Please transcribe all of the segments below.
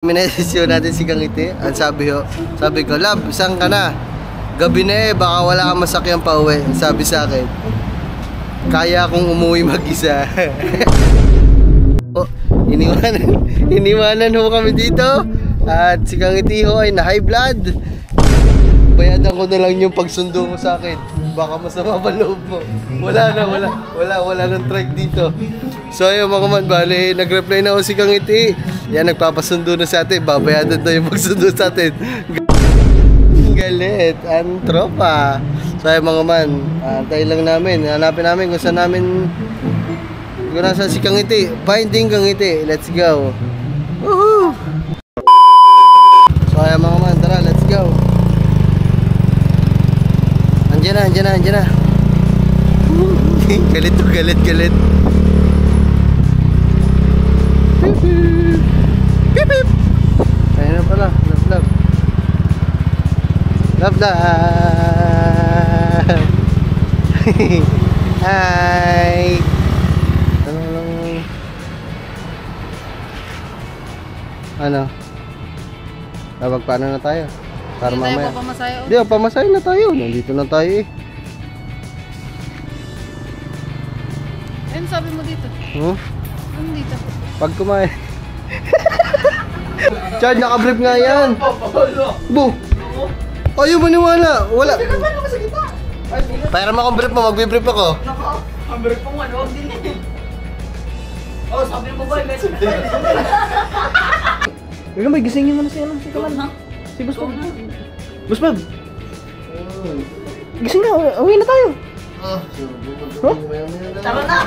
Minesisyon natin si Kangiti. Ang sabi ko, love, saan ka na? Gabi na baka wala kang masakyan pa uwi. Sabi sa akin, kaya akong umuwi mag-isa. Oh, iniwanan ho kami dito. At si Kangiti ho ay na high blood. Bayadan ko na lang yung pagsundo mo sa akin. Baka masama pa loob mo. Wala nang trike dito. So ayun mga man, bali, nag-reply na ako si Kangiti. Yan, nagpapasundo na sa atin. Babayadan na yung pagsundo sa atin. Galit, ang tropa. So ayun mga man, antay lang namin. Hanapin namin kung saan namin, kung nasa si Kangiti. Finding Kangiti. Let's go. Woohoo! So ayun mga man, tara, let's go. Andiyan na. Galit. Pip pip. Ayun na pala, love. Hi. Ano? Paano na tayo? Para mamaya. Hindi, pamasahe na tayo. Nandito na tayo eh. Ano sabi mo dito? Ano dito? Pag kumain. Chad, nakabrief nga yan. Bu! Ayaw maniwala. Wala. Para mo akong brief mo, magbibrief ako. Ang brief mo, ano? Din eh. Oh, sabi mo ba? Huwag may gisingin mo na si Kaman, ha? Si Busbab. Busbab! Gising na, uwi na tayo. Tara na!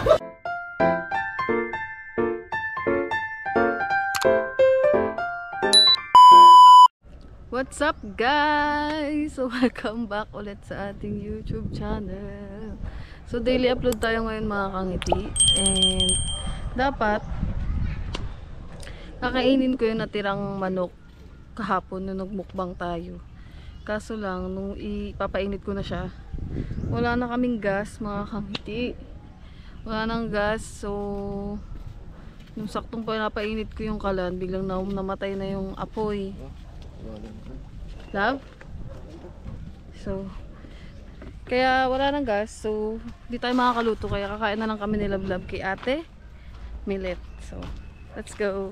What's up guys? So welcome back ulit sa ating YouTube channel. So daily upload tayo ngayon mga Kangiti. And dapat kakainin ko yung natirang manok kahapon nung nagmukbang tayo. Kaso lang, nung ipapainit ko na siya, wala na kaming gas mga Kangiti. Wala nang gas. So nung saktong pinapainit ko yung kalan, biglang namatay na yung apoy. Love? So kaya wala nang gas. So di tayo makakaluto. Kaya kakain na lang kami ni Love kay Ate Millet. So let's go.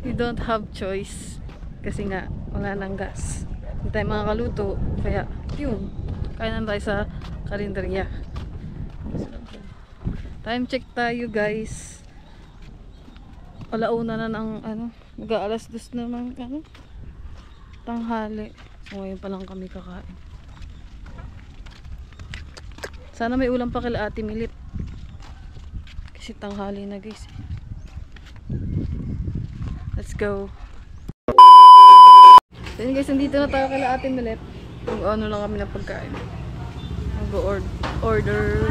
We don't have choice kasi nga wala nang gas. Hindi tayo makakaluto. Kaya yun, kain na tayo sa karinderya. Time check tayo guys. Alauna na ng mag-aalas 2 na ng tanghali. So ngayon pa lang kami kakain. Sana may ulam pa kila Ate Millet kasi tanghali na guys. Let's go. So yun guys, nandito na tayo kila Ate Millet. Kung ano lang kami ng pagkain. Mag-order.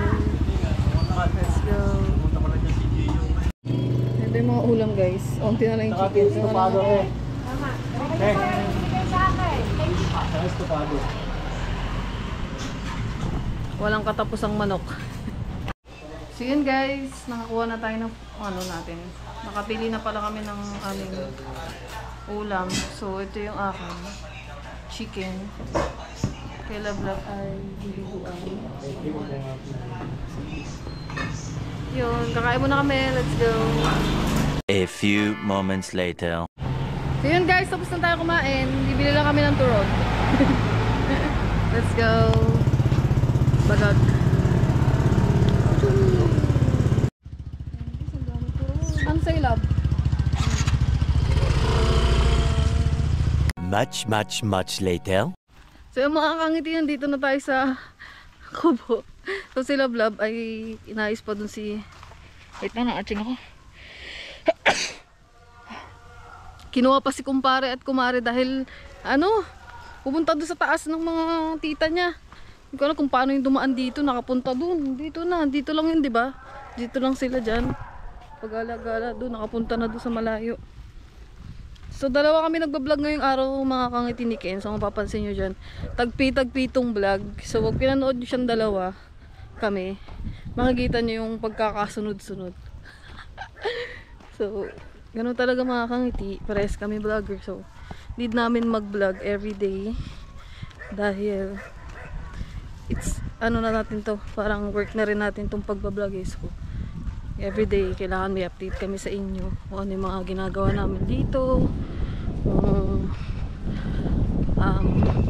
Let's go. Ito yung mga ulam guys. Unti na lang yung chicken. Walang katapusang manok. So yun guys, nakakuha na tayo ng natin. Nakapili na pala kami ng aming ulam. So ito yung akin. Chicken. Kay Love ay biliguan. Yun, kakain muna kami. Let's go. A few moments later. So yun guys, tapos na tayo kumain. Bibili lang kami ng turog. Let's go. Bagag. Ang say Love. Much later. So yung mga Kangiti, nandito na tayo sa kubo. So si Love ay inayos pa dun si... Wait na, na-atching ako. Kinuha pa si kumpare at kumare dahil pupunta doon sa taas ng mga tita niya. Hindi ko alam kung paano yung dumaan dito, nakapunta doon. Dito lang yun, di ba? Dito lang sila dyan. Pag-ala-gala doon, nakapunta na doon sa malayo. So dalawa kami nagbablog ngayong araw mga Kangiti ni Ken. So mapapansin nyo dyan, tagpi-tagpitong vlog. So wag pinanood nyo siyang dalawa, kami, makikita nyo yung pagkakasunod-sunod. So ganun talaga mga kangiti. Parehas kami vlogger, so need namin mag-vlog everyday dahil it's ano na natin to, parang work na rin natin tong pagbablog eh. So everyday kailangan may update kami sa inyo kung ano yung mga ginagawa namin dito,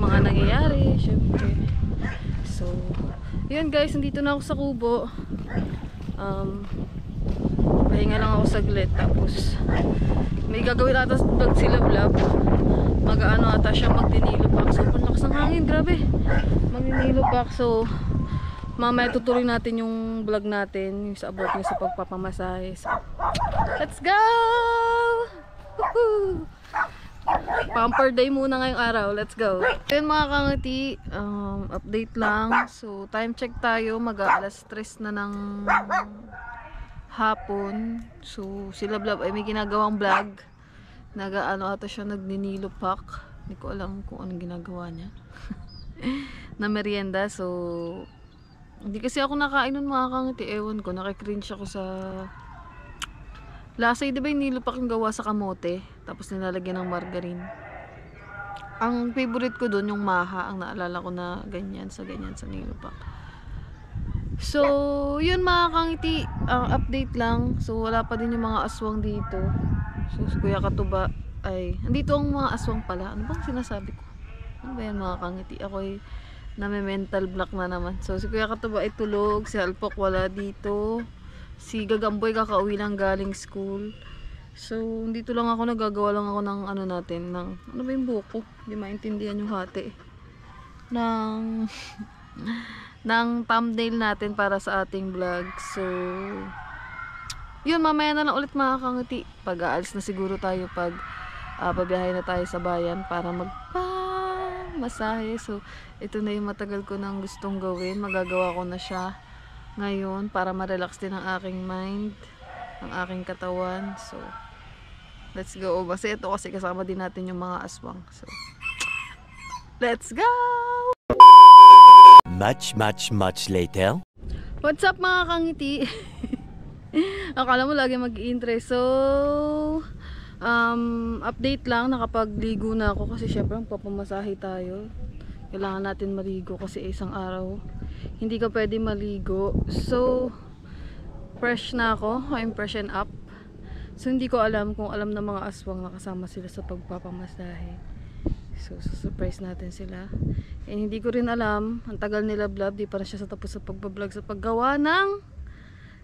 mga nangyayari syempre. So yun guys, nandito na ako sa kubo. Pahinga lang ako saglit, tapos may gagawin ata vlog si Lablab. Mag-ano ata siya, magdinilopak. So ang lakas ng hangin, grabe, magdinilopak. So mamaya tutuloy natin yung vlog natin, yung sa about niya sa pagpapamasahe. So let's go! Woohoo! Pamper day muna ngayong araw. Let's go. Ayun mga kangiti, update lang. So time check tayo, mag-aalas 3 na ng hapon. So si Lablab ay may ginagawang vlog. Nag-ano ata siya, nagninilopak. Hindi ko alam kung anong ginagawa niya. Na merienda. So hindi kasi ako nakain nun mga kangiti. Ewan ko, nakikringe ako sa lasay, diba yung nilupak yung gawa sa kamote tapos nilalagyan ng margarine. Ang favorite ko dun yung maha, ang naalala ko na ganyan sa nilupak. So yun mga kangiti, update lang. So wala pa din yung mga aswang dito. So si Kuya Katuba ay andito ang mga aswang pala. Ano bang sinasabi ko? Ano ba yan mga kangiti? Ako ay name-mental block na naman. So si Kuya Katuba ay tulog, si Alpok wala dito. Si Gagamboy kakauwi lang galing school. So dito lang ako, nagagawa lang ako ng ano natin, ng ano ba yung buko? Hindi maintindihan yung hati. ng thumbnail natin para sa ating vlog. So yun, mamaya na lang ulit mga kangiti. Pag-aalis na siguro tayo pag pabiyahe na tayo sa bayan para magpamasahe. So ito na yung matagal ko nang gustong gawin. Magagawa ko na siya ngayon para ma-relax din ang aking mind, ang aking katawan. So let's go. Kasi ito kasi kasama din natin yung mga aswang. So let's go! Much later. What's up mga kangiti? Akala mo lagi mag-i-interest. So update lang, nakapagligo na ako kasi syempre magpapamasahe tayo. Kailangan natin maligo kasi isang araw hindi ka pwede maligo. So fresh na ako, I'm fresh and up. So hindi ko alam kung alam ng mga aswang nakasama sila sa pagpapamasahe. So surprise natin sila. And hindi ko rin alam, ang tagal nila vlog, di pa na siya tapos sa pagbablog sa paggawa ng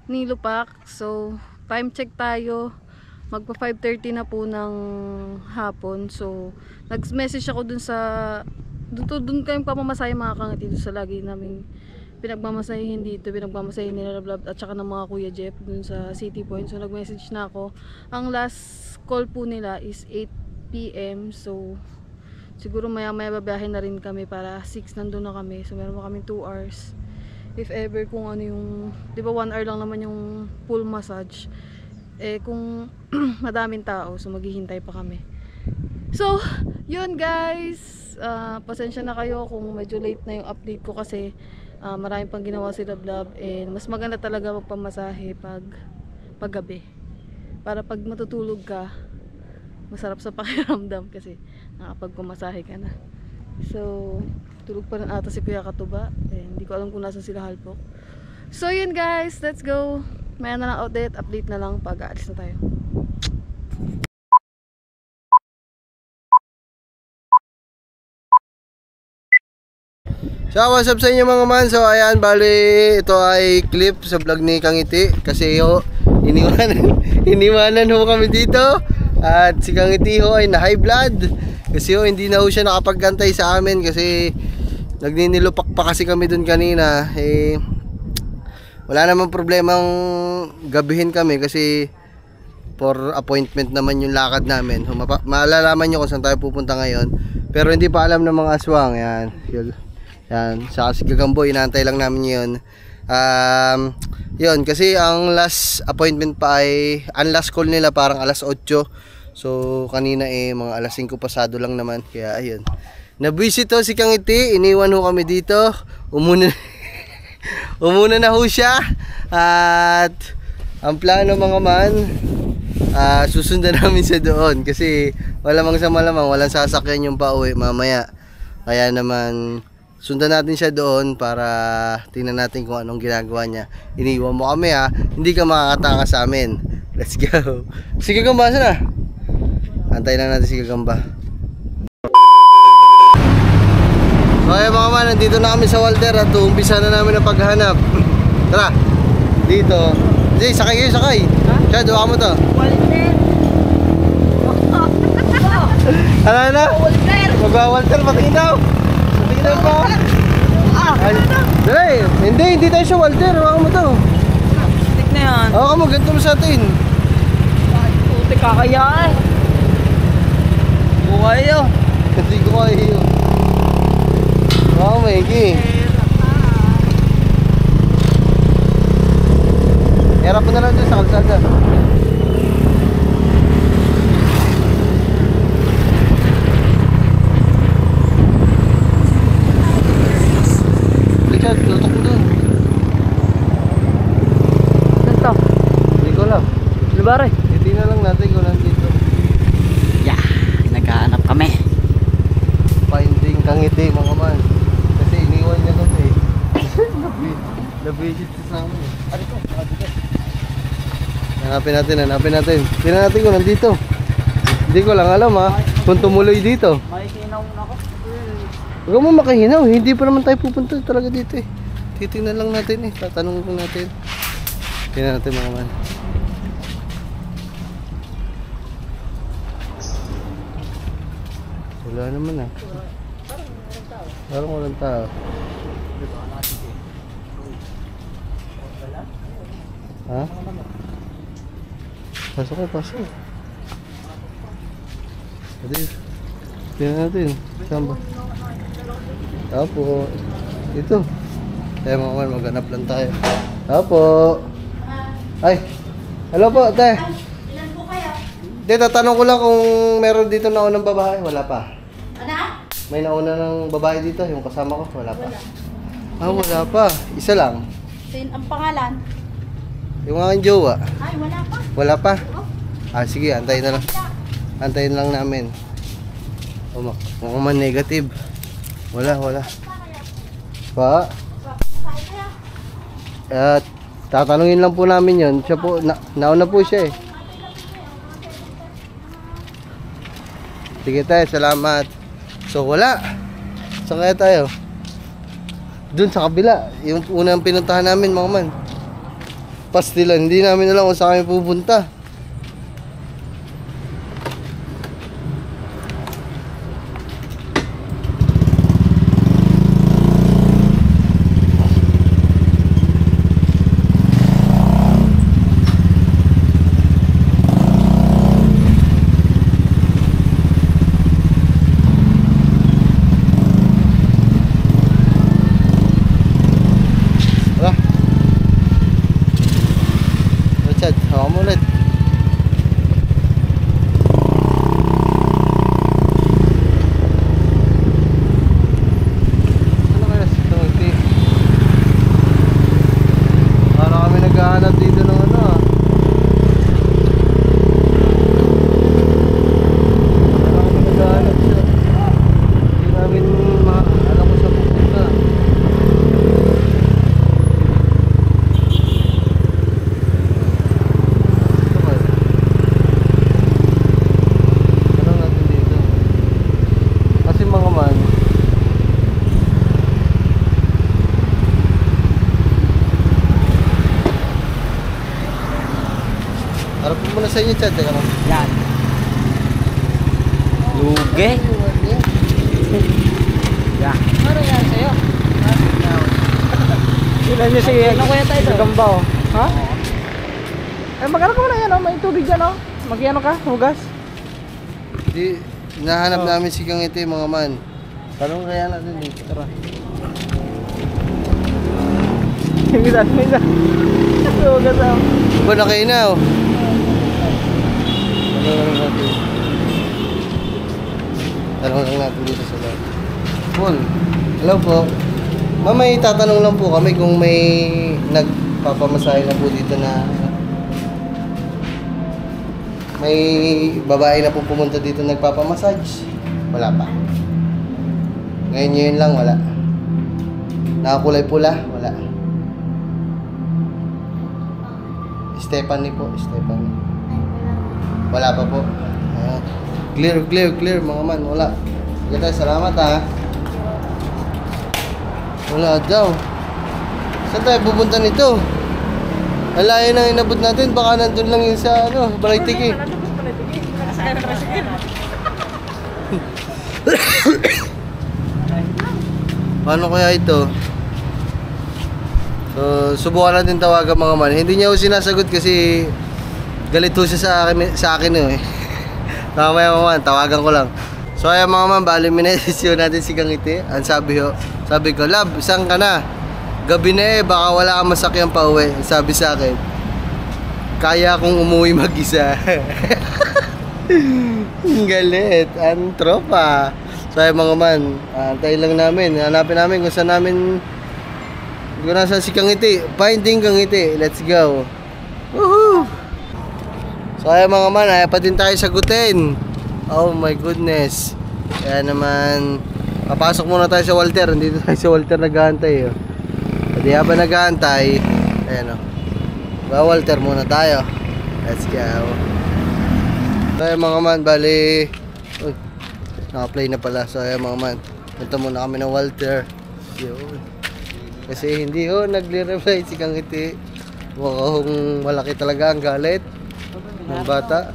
nilupak. So time check tayo, magpa 5:30 na po ng hapon. So nag-message ako dun sa dun kayong pamamasahe mga kangiti, dun sa lagi namin pinagmamasahin dito, pinagmamasahin nila vlog at saka ng mga Kuya Jeff dun sa City Point. So nag-message na ako. Ang last call po nila is 8 PM. So siguro maya babiyahin na rin kami para 6 nandun na kami. So meron pa kami 2 hours. If ever kung ano yung, di ba 1 hour lang naman yung full massage. Eh kung madaming tao, so maghihintay pa kami. So yun guys, pasensya na kayo kung medyo late na yung update ko kasi maraming pang ginawa si Lablab. And mas maganda talaga magpamasahe pag gabi, para pag matutulog ka masarap sa pakiramdam kasi nakapagpamasahe ka na. So tulog pa rin ata si Kuya Katuba, hindi ko alam kung nasan sila Halpok. So yun guys, let's go. Maya na lang update na lang pag aalis na tayo. So what's up sa inyo mga man. So ayan, bali ito ay clip sa vlog ni Kangiti. Kasi iniwanan ho kami dito. At si Kangiti ho ay na high blood. Kasi hindi na ho siya nakapagantay sa amin. Kasi nagninilupak pa kasi kami dun kanina. Wala namang problemang gabihin kami kasi for appointment naman yung lakad namin. Malalaman nyo kung saan tayo pupunta ngayon. Pero hindi pa alam ng mga aswang. Yan, sa si Gagamboy, inaantay lang namin yun. Yun, kasi ang last appointment pa ay, ang last call nila parang alas 8. So kanina mga alas 5 pasado lang naman. Kaya ayun, nabwisit to si Kangiti, iniwan ho kami dito. Umuna na ho siya. At ang plano mga man, susundan namin siya doon kasi walang sa malamang walang sasakyan yung pauwi mamaya. Kaya naman sundan natin siya doon para tingnan natin kung anong ginagawa niya. Iniwan mo kami ha, hindi ka makakataka sa amin. Let's go. Si Gagamba na. Antayin lang natin si Gagamba. So ayun mga man, nandito na kami sa Walter at umpisa na namin ang paghahanap. Tara, dito. Jay, sakay kayo, sakay. Chad, huwag mo to. Walter! Ano na? Walter! Mag-Walter, patingin daw. Patingin daw pa. Dali, hindi tayo sa Walter. Huwag mo to. Stick na yan. Huwag mo, ganito mo sa atin. Puti kakaya eh. Buhay yun. Hindi ko kaya yun. Huwag mo, Eki. Hirap mo na lang dyan sa kalsada. Richard, tutok mo dun. Ganito. Hindi ko alam. Libare. Titignan lang natin kung nandito. Yeah, naghahanap kami. Finding kangiti mga man. Kasi iniwan niya kami eh. Nabisit sa amin eh. Hanapin natin. Tingnan natin kung nandito. Hindi ko lang alam ha. Kung tumuloy dito. Makikinaw na ako. Huwag mo makahinaw. Hindi pa naman tayo pupunta talaga dito eh. Titingnan lang natin eh. Tatanong lang natin. Tingnan natin mga man. Wala naman ah. Parang walang tao. Ha? Pasok. Adi. Tingnan natin. Saan ba? Tapo. Ito. Tayo mga man, maghanap lang tayo. Tapo. Ay. Hello po, te. Ilan po kayo? Hindi, tatanong ko lang kung meron dito na unang babae. Wala pa. Ano? May nauna ng babae dito, yung kasama ko. Wala pa. Ah, wala pa. Isa lang. Ang pangalan? Yung aking jowa. Ay, wala pa. Wala pa? Ah, sige, antayin na lang. Antayin lang namin. Mukhang man negative. Wala. Pa? At tatanungin lang po namin yun. Siya po, nauna po siya eh. Sige tayo, salamat. So wala. Saan kaya tayo? Dun sa kabila. Yung unang pinuntahan namin mga man. Pastilan, hindi namin alam kung saan kami pupunta. Richard, hawa mo ulit. Ano kaya sa tawagti? Para kami naghahanap dito ng ano ah. Para kami naghahanap siya. Hindi namin alam ko sa pupunta. Tanong natin dito. Kasi mga man, harap mo muna sa inyo, Chad. Teka lang. Yan. Luge. Yeah. Ano yan sa'yo? Ilan niyo si Gagamba oh. Ha? Eh magano ka na yan oh, may tubig dyan oh. Magyano ka, hugas. Di, hinahanap namin si Kangiti, mga man. Tanong kaya natin dito. Tara. Minsan. Hugas oh. Ba nakainaw? Tanong lang natin dito sa loob. Paul, hello po. Ma'am, may tatanong lang po kami kung may nagpapamasahe na po dito na may babae na po pumunta dito nagpapamassage. Wala pa. Ngayon lang, wala. Nakakulay pula, wala. Stephanie po, Stephanie. Wala pa po. Ayan. Clear mga man, wala. Sige tayo, salamat ha. Wala daw. Saan tayo pupunta nito? Alayo na inabot natin, baka nandun lang yun sa Balay-Tigi. Paano kaya ito? So, subukan natin tawagan mga man. Hindi niya ako sinasagot kasi galit ho siya sa akin eh. Mamaya mga man, tawagan ko lang. So ayan mga man, bali minesisyon natin si Kangiti. Ang sabi ko, love, saan ka na? Gabi na baka wala kang masakyan pa uwi. Sabi sa akin, kaya akong umuwi mag-isa. Galit, ang tropa. So ayan mga man, antayin lang namin. Hanapin namin kung saan namin, kung nasa si Kangiti. Finding Kangiti, let's go. Woohoo! So ayan mga man, ayaw pa din tayo sagutin. Oh my goodness. Kaya naman, papasok muna tayo sa Walter. Nandito tayo sa Walter nag-aantay. Pati habang nag-aantay, ayan o. Ba Walter muna tayo. Let's go. So ayan mga man, bali. Uy, naka-play na pala. So ayan mga man, punta muna kami ng Walter. Yun. Kasi hindi nagre-reply si Kangiti. Mukhang malaki talaga ang galit ng bata.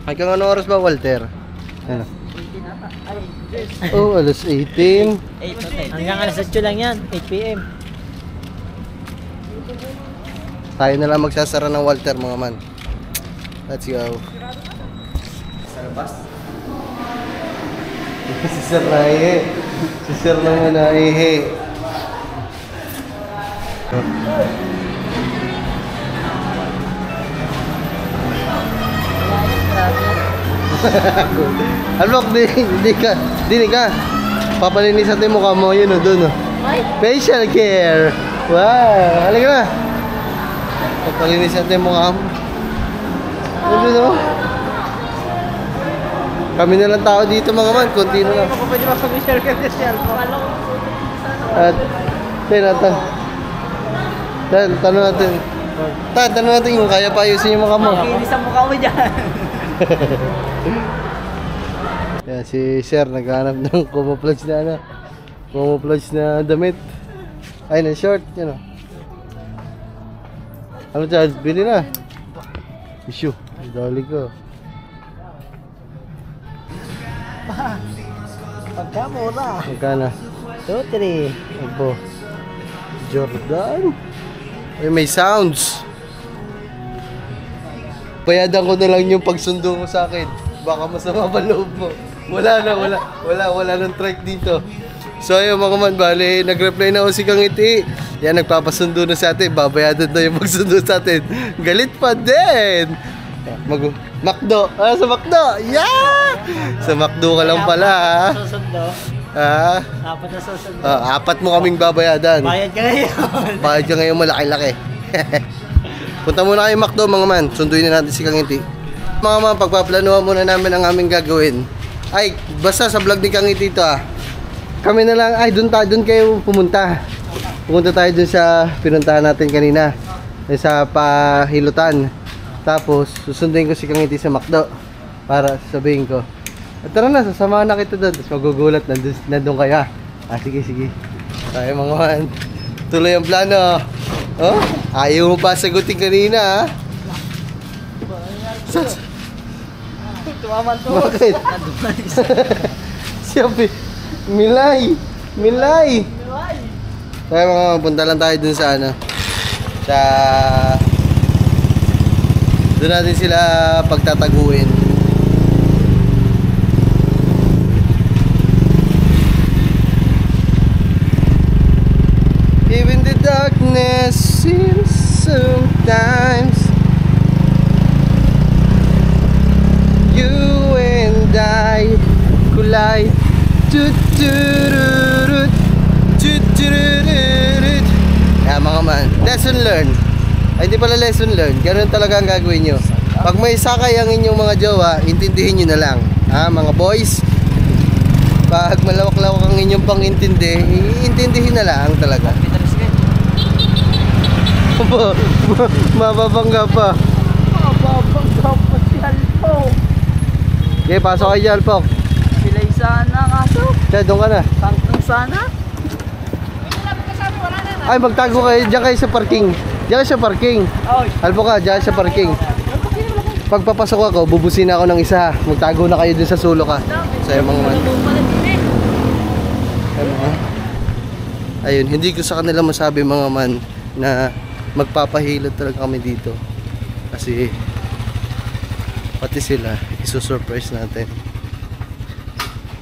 Hanggang anong oras ba, Walter? Ano? Oh, alas 18. Hanggang alas 8 lang yan, 8 PM. Tayo na lang magsasara ng Walter mga man. Let's go. Sa labas? Si Sir Naihe. Si Sir naman Naihe. Alok, di ka. Papalinis natin mukha mo, yun doon. Facial care. Wow, halika na. Papalinis natin mukha mo. Doon. Kami na lang tao dito mga man, konti na lang. Pwede ba mag-share ka sa cellphone? At, tanong natin. Tanong natin kung kaya pa ayusin yung mukha mo. Makinis ang mukha mo dyan. Yan, si Sir naghahanap ng camouflage na camouflage na damit. Ay, na short, yan o. Ano Charles, bili na. Issue, dali ko. Pagkamura. Magkana? 2, 3. Abo. Jordan. Ay, may sounds. Bayadan ko na lang yung pagsundo mo sa akin. Baka masama pa loob mo. Wala nang trike dito. So ayun mga man, bali, nag-reply na ako si Kangiti. Yan, nagpapasundo na sa atin. Babayadan na yung pagsundo sa atin. Galit pa din. Macdo. Sa Macdo. Yeah! Sa Macdo ka lang pala ha. Susundo. Ha? Apat na susundo. Apat mo kaming babayadan. Bayad ka ngayon. Bayad ka ngayon malaki-laki. Punta muna kayo Macdo mga man. Sunduin na natin si Kangiti. Mga man, pagpaplanuhan muna namin ang aming gagawin. Ay, basta sa vlog ni Kangiti ito Kami na lang, doon kayo pumunta. Pumunta tayo dun sa pinuntahan natin kanina. Sa pahilutan. Tapos, susunduin ko si Kangiti sa Macdo. Para sabihin ko, tara na, sasamahan na kita doon. Tapos magugulat, nandun kaya. Sige. Tayo mga man. Tuloy ang plano. Oh, ayaw mo pa sagutin kanina ha? Tumaman to. Bakit? Siyabi, Milay. Tayo mga punta lang tayo dun sa doon natin sila pagtataguin. Even the darkness seems sometimes you and I kulay. Kaya mga man, lesson learned. Ay, hindi pala lesson learned. Ganun talaga ang gagawin nyo. Pag may sakay ang inyong mga jowa, intindihin nyo na lang. Ha, mga boys? Pag malawak-lawak ang inyong pangintindi, iintindihin na lang talaga. Mababangga pa. Mababangga pa si Alpo. Okay, pasok kayo dyan, Alpok. Sila'y sana kaso. Siya, doon ka na. Tangkang sana. Ay, magtago kayo. Diyan kayo sa parking. Diyan kayo sa parking. Alpok ka, diyan sa parking. Pagpapasok ako, bubusin ako ng isa. Magtago na kayo dun sa sulok ka. Sa'yo mga man. Ayun, hindi ko sa kanila masabi mga man na magpapahilot talaga kami dito. Kasi pati sila, isusurprise natin.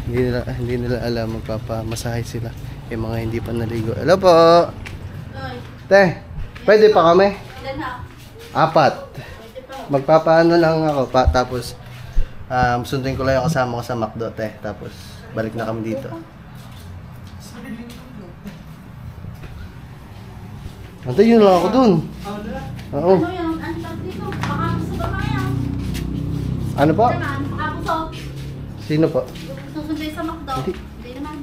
Hindi nila alam, magpapamasahe sila. Yung mga hindi pa naligo. Hello po! Te, pwede pa kami? Ilan na? 4. Magpapaano lang ako pa, tapos sunduin ko lang yung kasama ko sa McDo, te. Tapos balik na kami dito. Antayin nyo lang ako dun. Oo. Ano yan? Ano tawag dito? Baka gusto ba kaya? Ano po? Naman, baka gusto. Sino po? Susunday sa McDo. Hindi. Hindi naman.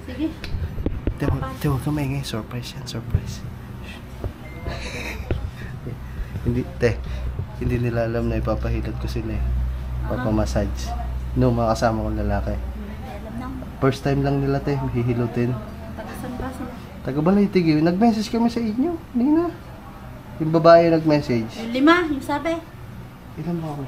Sige. Te, huwag ka maingay. Surprise yan, surprise. Hindi, te. Hindi nila alam na ipapahilot ko sila eh. Papamassage. No, mga kasama kong lalaki. Alam nang. First time lang nila, te. Hihilutin. Tagasan ba sila? Taga Balaytig yun. Nag-message kami sa inyo. Hindi na. Yung babae nag-message. Yung 5, yung sabi. Ilan ba ako?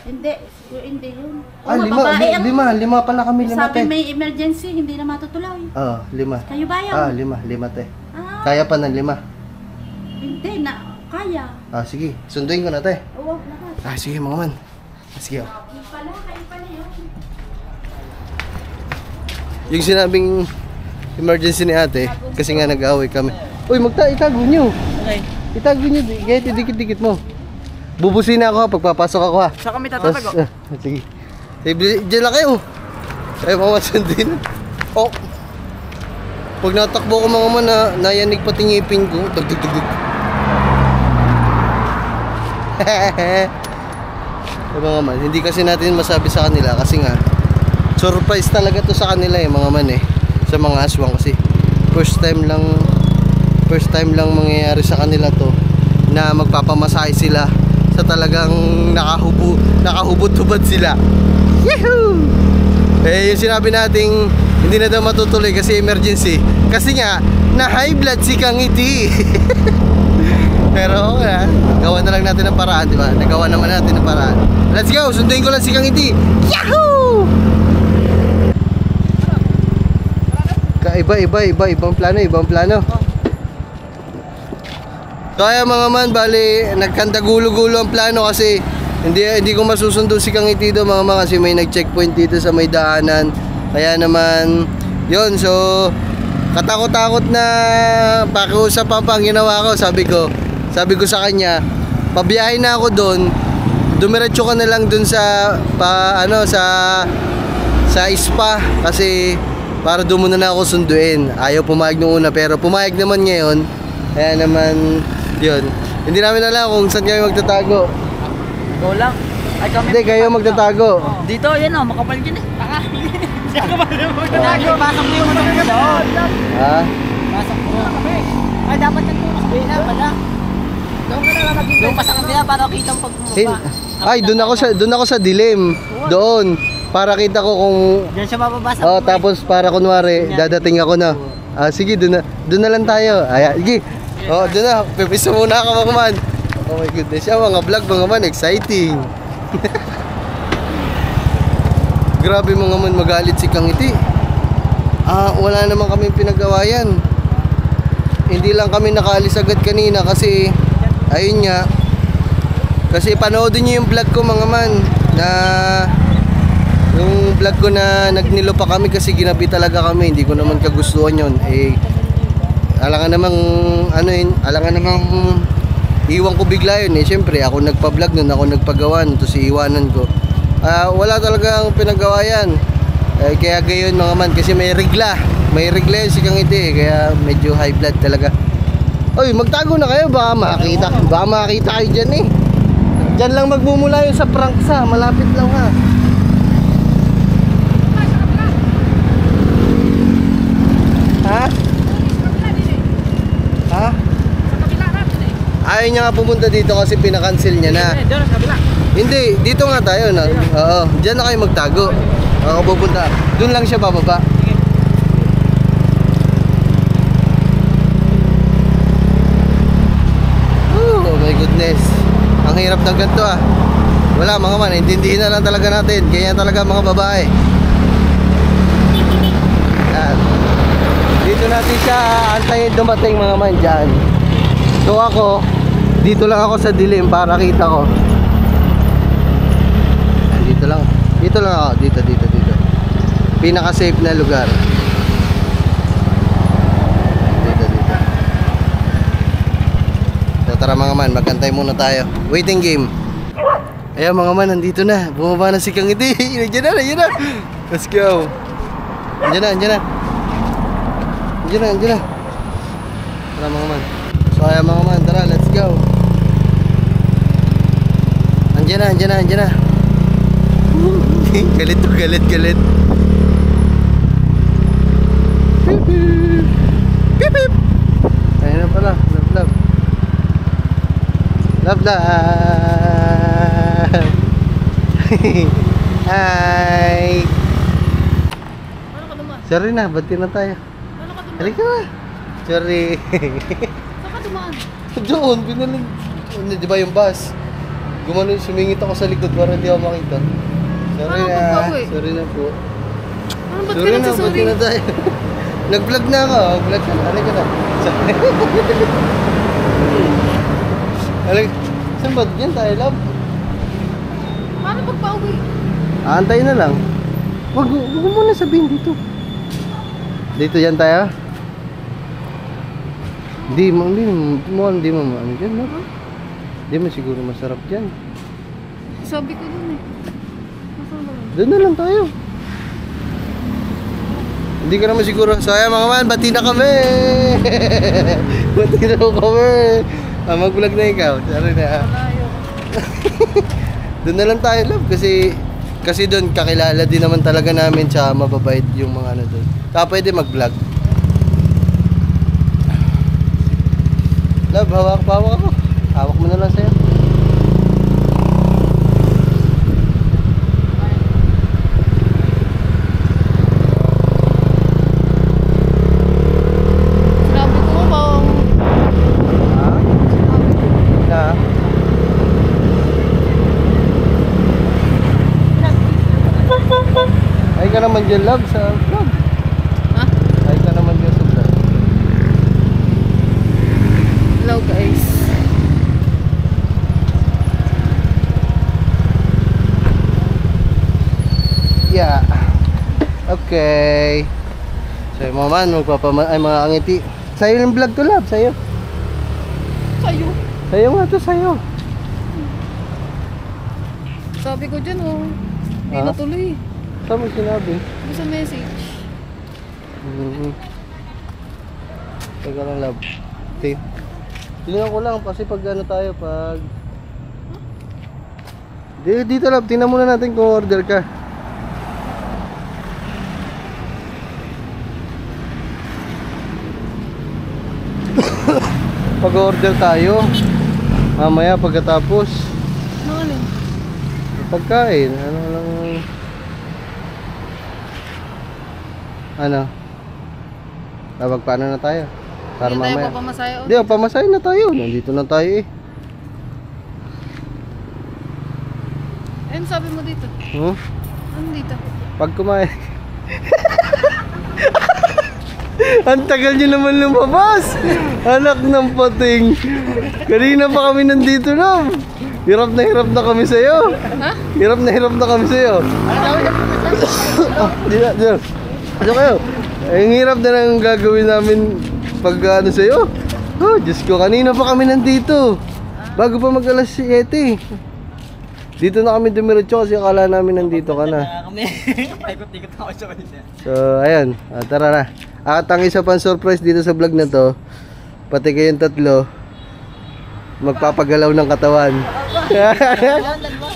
Hindi. Siguro hindi yun. Oo, Ah, babae ang- lima pala kami, lima Sabi te. may emergency, hindi na matutuloy. Oo, 5. Kayo ba yun? Ah, 5 te. Ah, Kaya pa ng 5. hindi na. Kaya. Ah, sige. Sunduin ko na te. Oo, lakas. Ah, sige mga man. Ah, sige. Yung pala, kayo pala yun. Yung sinabing emergency ni ate, kasi nga nag-away kami. Uy, itago nyo. Okay. Itago nyo. Kahit dikit-dikit mo. Bubusin na ako ha, pagpapasok ako ha. Sa kami Tapos, tatatago. sige. Diyan lang kayo. Ay, mga sundin. Oh. Pag natakbo ko mga man, nayanig pati ngipin ko. Tugtugtugtug. Mga man, hindi kasi natin masabi sa kanila kasi nga surprise talaga to sa kanila eh, mga man eh. Sa mga aswang kasi first time lang mangyayari sa kanila to na magpapamasahe sila sa talagang nakahubot-hubad sila. Yehoo! Eh yung sinabi nating hindi na daw matutuloy kasi emergency kasi nga na high blood si Kangiti. Pero okay, gawa na lang natin ng paraan, di ba? Nagawa naman natin ng paraan. Let's go! Sunduin ko lang si Kangiti. Yahoo! Ibang plano. Kaya mga man, bali, nagkandagulo-gulo ang plano kasi hindi ko masusundo si Kangiti do mga kasi may nag-checkpoint dito sa may daanan. Kaya naman, yun, so katakot-takot na pakiusap pa ang ginawa ko. Sabi ko sa kanya, pabiyahin na ako doon. Dumiretso ka na lang doon sa sa spa kasi para doon muna na ako sunduin. Ayaw pumayag nung una pero pumayag naman ngayon. Kaya naman, yun. Hindi namin alam kung saan kami magtatago. Go lang. Ay, kami. Hindi, kayo magtatago. Dito, yan o. Makapal dyan eh. Taka. Siya ka ba na magtatago? Pasok mo yung mga doon. Ha? Pasok mo. Ay, dapat yan po sa kabila pala. Doon pa sa kabila para kita ang pagmumaba. Ay, doon ako sa dilim. Doon. Para kita ko kung Diyan siya mababasa. oh, tapos para kunwari dadating ako na. Ah, sige, doon na lang tayo. Ay, sige. Oh, doon na. Pipiso muna ako mga man. Oh my goodness. Yan, mga vlog mga man, exciting. Grabe mga man, magalit si Kangiti. Wala naman kami pinagawa yan. Hindi lang kami nakaalis agad kanina kasi ayun nga. Kasi panoodin niyo yung vlog ko mga man na yung vlog ko na nagnilo pa kami kasi ginabi talaga kami. Hindi ko naman kagustuhan yun. Eh, alangan namang iwan ko bigla yun. Eh, syempre, ako nagpa-vlog nun, ako nagpagawa nun, to si iwanan ko. Wala talagang pinagawa yan. Kaya gayon mga man, kasi may regla yun si Kangiti. Kaya medyo high blood talaga. Oy, magtago na kayo, baka makakita kayo dyan eh. Diyan lang magmumula yung sa prangsa. Malapit lang ha. Ha? Ha? Ayaw niya nga pumunta dito kasi pinakancel niya na. Doon sa kabila. Hindi, dito nga tayo na. Oo, diyan na kayo magtago. Ako pupunta. Doon lang siya bababa. Oh my goodness. Ang hirap ng ganito ah. Wala mga man, intindihin na lang talaga natin. Ganyan talaga mga babae. Yan. Dito natin siya antayin dumating mga man dyan. So ako, dito lang ako sa dilim para kita ko. Dito lang ako, dito. Pinaka safe na lugar. Dito. So tara mga man, magantay muna tayo. Waiting game. Ayan mga man, nandito na. Bumaba na si Kangiti. Nandiyan na. Let's go. Nandiyan na. Tara mga man. So ayan mga man, tara, let's go. Andiyan na. Galit. Pip pip. Ayun na pala, love. Hi. Ano ka dumaan? Sorry na, bati na tayo. Ano ka dumaan? Halika na. Sorry. Saan ka dumaan? Doon, binalig. Di ba yung bus? Gumano, sumingit ako sa likod para hindi ako makita. Sorry Paano na. pagbawi? Sorry na po. Ano ba't ka Sorry na, nagsasorry? bati na tayo. Nag-vlog na ako. Vlog ka na. Halika na. Halika. Saan ba? Diyan tayo, love. Paano pagpauwi? Aantay na lang. Wag mo muna sabihin dito. Dito yan tayo? Hindi mo ano dyan, no? Hindi mo siguro masarap dyan. Sabi ko dun eh. Nasaan ba yun? Doon na lang tayo. Hindi ka naman siguro. So ayan mga man, bati na kami. Bati na kami. Mag-vlog na ikaw. Sorry na. Malayo. Doon na lang tayo, love. Kasi doon kakilala din naman talaga namin sa mababait yung mga ano doon. Saka pwede mag-vlog. Love, hawak ako. Hawak mo na lang sa'yo. Sinabi ko bang... Ha? Na? Ay ka naman dyan, love, sa vlog. Ha? Ay ka naman dyan sa vlog. Hello guys. Yeah. Okay. So yung mga man, ay mga angiti. Sa'yo yung vlog to, love, sa'yo. Sa'yo. Sa'yo nga to, sa'yo. Sabi ko dyan oh. Hindi Ha? natuloy. Saan mo sinabi? Hindi sa message. Teka lang, love. Okay. Tingnan ko lang kasi pag ano tayo, pag... Dito, love, tingnan muna natin kung order ka. Pag-order tayo mamaya pagkatapos Ano alin? pagkain, tawag paano na tayo para Hindi tayo mamaya papamasahe. hindi, pamasahin na tayo, nandito na tayo eh. Ano sabi mo dito? Ano dito? Pag kumain ang tagal nyo naman lumabas. Anak ng pating. Kanina pa kami nandito na. Hirap na kami sa'yo. Ha? Hirap na kami sa'yo. Diyan kayo. Ang hirap na lang gagawin namin pag ano sa'yo. Oh, Diyos ko, kanina pa kami nandito. Bago pa mag-alas 7. Dito na kami dumiretso kasi akala namin nandito ka na. So, ayan. Tara na. At ang isa pang surprise dito sa vlog na to, pati kayong tatlo, magpapagalaw ng katawan.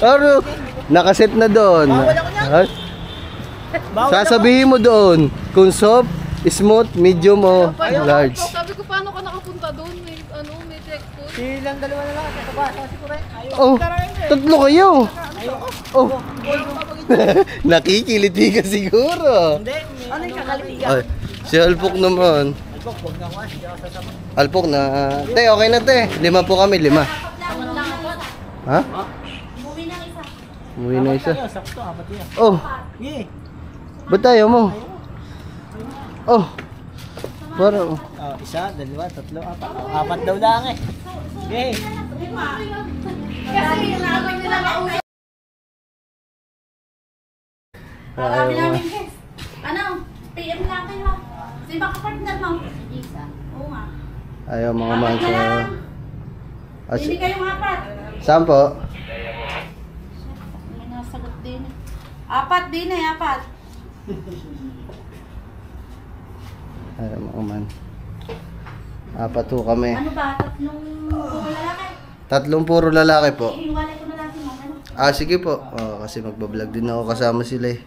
Pero, nakaset na doon. Ha? Sasabihin mo doon kung soft, smooth, medium o large. Sabi ko, paano ka nakapunta doon? May checkpoint. Silang dalawa na lang at saka bata si Kuray. Ayaw. Oh, tatlo kayo. Oh. Nakikiliti ka siguro. Hindi. Ano yung kakalitigan? Ay, si Alpok naman. Alpok, huwag na kuha. Hindi ako sasama. Alpok na. Te, okay na te. 5 po kami, 5. Ha? Umuwi ng isa. Umuwi na isa. Ayaw, sakto. Apat yan. Oh, Yeah. ba't ayaw mo? Oh. Parang, Oh, isa, dalawa, tatlo, apat. Apat daw lang eh. Okay. Kasi inaaway nila mausap. Marami namin guys. Ano? PM lang kayo. Sino ba ka-partner mo? Isa. Oo nga. ayaw mga man sa... Hindi kayong apat. Saan po? May nasagot din. Apat din eh, apat. Ayaw mga man. 4 po kami. Ano ba? Tatlong lalaki? 3 puro lalaki po. Ihiwalay ko na lang si Mama. Ah, sige po. Oh, kasi magbablog din ako kasama sila eh.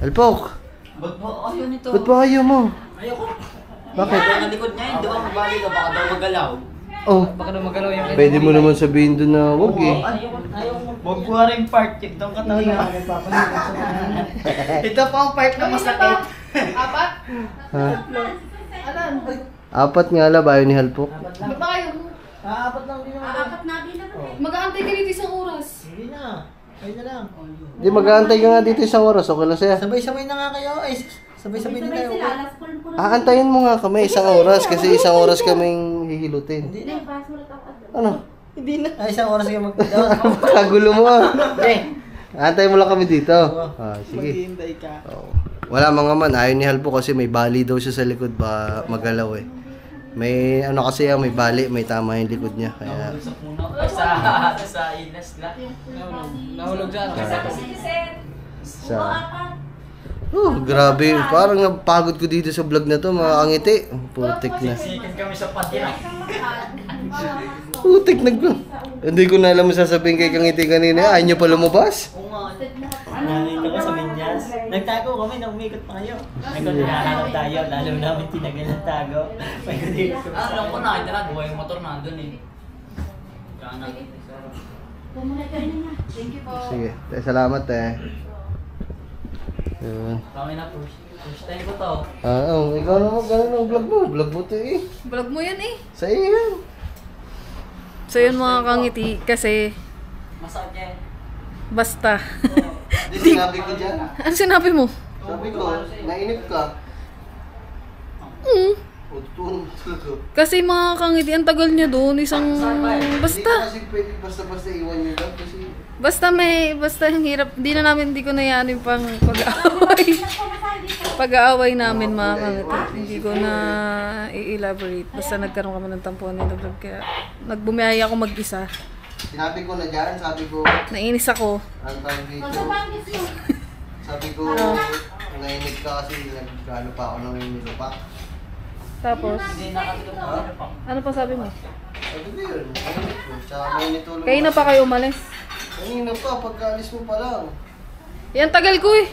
Alpok! Ba't ba ayaw nito? Ba't ba ayaw mo? Ayoko. Bakit? Ang likod niya, hindi ba mabali ka? Baka daw magalaw. Oh, Baka daw magalaw yung pwede mo naman sabihin doon na wag eh. Ayoko. Huwag ko rin part. Itong katawan na. Ito pa ang part na masakit. Apat? Ha? Alan? 4 nga lang, ayaw ni Halpok. Ba't ba kayo? Apat lang din naman. Apat na bilang ko. Mag-aantay ka dito isang oras. Hindi na. Ayun na lang. Di mag-aantay ka nga dito isang oras, okay lang sa'yo. Sabay-sabay na nga kayo. Ay, sabay-sabay din Sabay tayo. sila. Alas ko lang. Aantayin mo nga kami isang oras kasi isang oras kaming hihilutin. Hindi, pasulat ako. Ano? Hindi na. Ay, isang oras kayo magdadaw. Kagulo mo ah. Hindi. Aantayin mo lang kami dito. Ah, sige. Maghihintay ka. Oo. Wala mga man, ayaw ni Halpo kasi may bali daw siya sa likod ba magalaw eh. May ano kasi yan, may bali, may tama yung likod niya. Kaya Sa puno. Sa inas na. Nahulog dyan. sa... Oh, grabe. Parang napagod ko dito sa vlog na to, mga kangiti. Putik na. Sikin kami sa patya. Putik na ko. Hindi ko na alam mo sasabihin kay kangiti kanina. Ayaw niyo pa lumabas? Oo nga. Nandito ko sa Minyas. Nagtago kami nang umikot pa kayo. Ay, kung hinahanap tayo, lalo namin tinagal ng tago. May kunikot kami sa Alam ko nakita na, buhay yung motor nandun eh. Kana. Pumunay kayo na. Thank you po. Sige, salamat eh. Yun. Kami na first time ko to. Oh, ikaw naman ganun ang vlog mo. Vlog mo to eh. Vlog mo yan eh. Sa iyo yan. So yun mga kangiti, kasi Masakit niya eh. basta. Hindi sinabi ko dyan. Ano sinabi mo? Sabi ko, nainip ka. O, tutulong talaga. Kasi mga kangiti, ang tagal niya doon, isang... Hindi Basta. ka kasi pwede basta-basta iwan nyo lang kasi... Basta ang hirap. Hindi ko na yan yung pang pag-aaway. Pag-aaway namin mga kangiti. Hindi ko na i-elaborate. Basta nagkaroon kami ng tampuan nila vlog. Kaya nagbumiyaya ako mag-isa. Sinabi ko na dyan, sabi ko, Nainis ako. ang tawag dito. Magsabangis yun. Sabi ko, nainip ka kasi nagkano pa ako ng nilupa. Tapos, Hindi nakatikom na ano pa. ano pa sabi mo? Sabi ko yun, nainip ko. Tsaka may nitulong. Kayo na pa kayo umalis. Kanina pa, pagkaalis mo pa lang. Yan, tagal ko eh.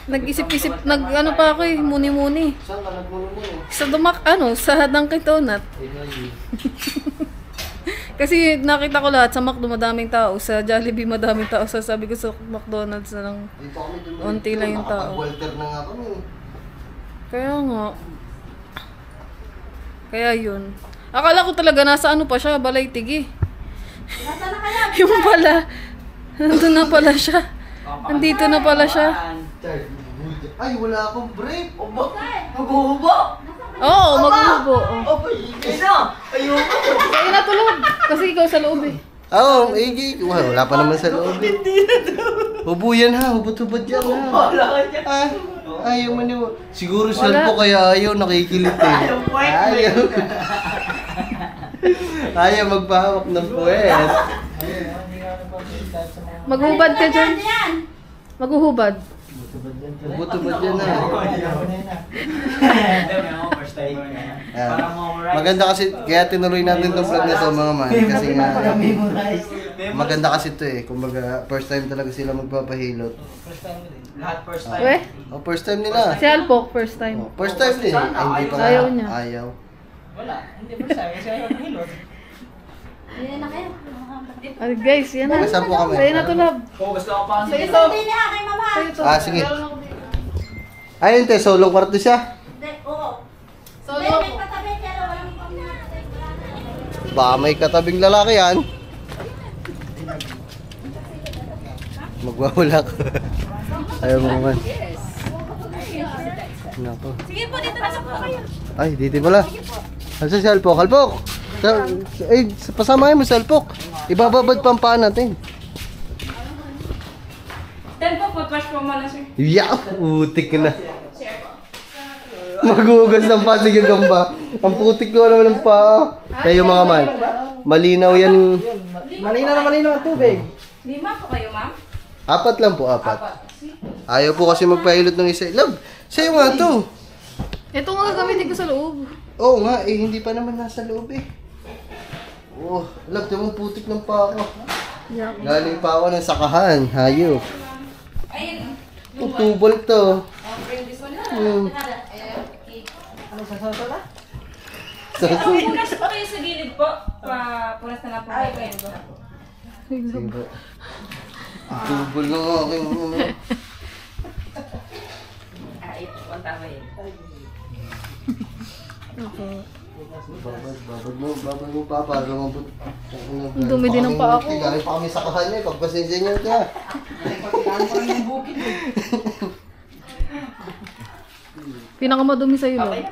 Nag-isip-isip, ano pa ako eh, muni-muni. Saan ka nagmulong Sa Dunkin Donut. Kasi nakita ko lahat sa McDo madaming tao, sa Jollibee madaming tao, so sabi ko sa McDonald's na lang. Dito kami dun. Unti lang yung tao. Nakapag-welter na nga kami. Kaya nga. Kaya yun. Akala ko talaga nasa ano pa siya, Balaytigi. Nasaan na kaya? Yung pala, nandun na pala siya. Nandito na pala siya. Ay, wala akong brief. Maghuhubo! Oo, maghuhubo. Ayoko! Kaya natulog. Kasi ikaw sa loob eh. Oo, wala pa naman sa loob. Hubo yan ha, hubot-hubot yan ha. Ah, ayaw maniwa. Siguro saan po kaya ayaw, nakikilit eh. Ayaw. Ayaw magpahawak ng puwet. Maghuhubad ka dyan. Maghuhubad. Hubot-hubot yan ha. Hindi, may mga first Stay na. Ayan. Para memorize. Maganda kasi, kaya tinuloy natin itong vlog na to mga man. Kasi nga, Memorize. maganda kasi ito eh. Kumbaga, first time talaga sila magpapahilot. First time ko din. Lahat first time. Weh, Oh, first time nila. si Alpok, first time. Oh, first time din. Ay, hindi pa Ayaw niya. Ayaw. Wala. Hindi first time. Kasi ayaw ng hilot. Hindi na kayo. Ay, guys, yan na. Saan po kami? Sa'yo na to, love. Oo, gusto ko pa. Sa'yo Ito to. din niya kay mama. Sa'yo to. Ah, sige. Meron ako dito. Ayun, te, solo kwarto siya. Hindi, oo. Solo May ako. patabi pero walang pamilya. Baka may katabing lalaki yan. Magwawala ka. Ayaw mo naman. Nako. Sige po, dito na po kayo. Ay, dito pala. Ano si Alpok? Alpok! Ay, pasamahin mo si Alpok. Ibababad pa ang paa natin. Tempo, footwash po muna, sir. Yeah! Putik na. Maghugas ng pasig ang gamba. Ang putik ko naman ng paa. Kayo mga man. Malinaw yan. Malinaw na malinaw ang tubig. 5 po kayo, ma'am? 4 lang po, 4. Ayaw po kasi magpahilot ng isa. Love, sa'yo nga to. Ito nga gagamitin ko sa loob. Oo nga, eh hindi pa naman nasa loob eh. Oh, love, yung putik ng paa ko. Yeah. Galing pa ako ng sakahan. Hayop. Ayun. Tubol to. Bring this one na. Ano sa sasala? Punas po kayo sa gilid po. Punas na lang po kayo. Sige po. Tubol ng aking Ay, punta ba yun? babad mo pa para lumabot. Dumi din ang paa ko. Galing pa kami sakahan eh, pagpasensya niyo ka. Pinakamadumi sa'yo, love.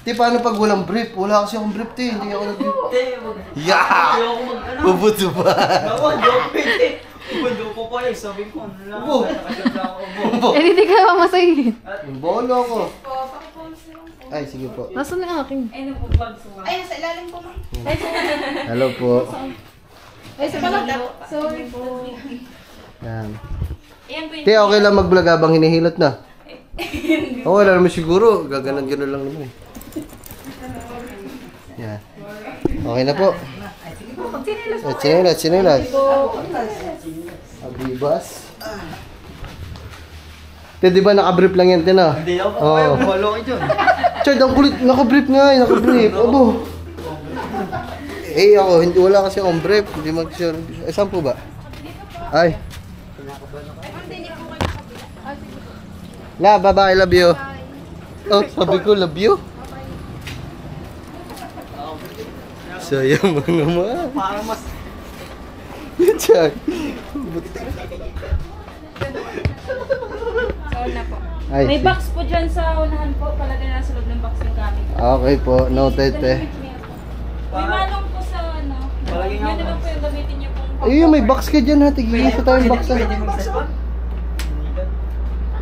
Di paano pag walang brief? Wala kasi akong brief te, hindi ako nag-brief. Yeah! Bubuto ba? Ako, joke pwede. Ubo ko pa eh. Sabi ko, ano lang. Ubo. Nakaganda ako, ubo. Eh, hindi ka mamasayin. Bolo ako. Ay, sige po. Nasaan yung akin? Ayun po, bags mo. Ayun, sa ilalim po, ma'am. Hello po. Ay, sa pala. Sorry po. Yan. Ayan po Te, okay lang mag-vlog habang hinihilot na. Okay lang naman siguro. Gaganon-ganon lang naman eh. Yan. Okay na po. Chinelas. Abibas. Te, di ba naka-brief lang yan, Tina? Hindi ako pa Oo. kayo. Balo ko dyan. Chard, ang kulit. Naka-brief nga eh. Naka-brief. Abo. Eh, ako. Hindi, wala kasi akong brief. Hindi mag-sure. Eh, saan po ba? Ay. La, bye-bye. Love you. Oh, sabi ko, love you. Sayang mo naman. Parang mas... Chard. na po. Ay, May box po dyan sa unahan po. Palagay na sa loob ng box ng gamit. okay po. Noted eh. May manong po sa ano. Palagay nga Yun na lang po yung gamitin niyo pong... Ayun, may box ka dyan ha. Tigil sa tayong box ha. Pwede mag-cellphone?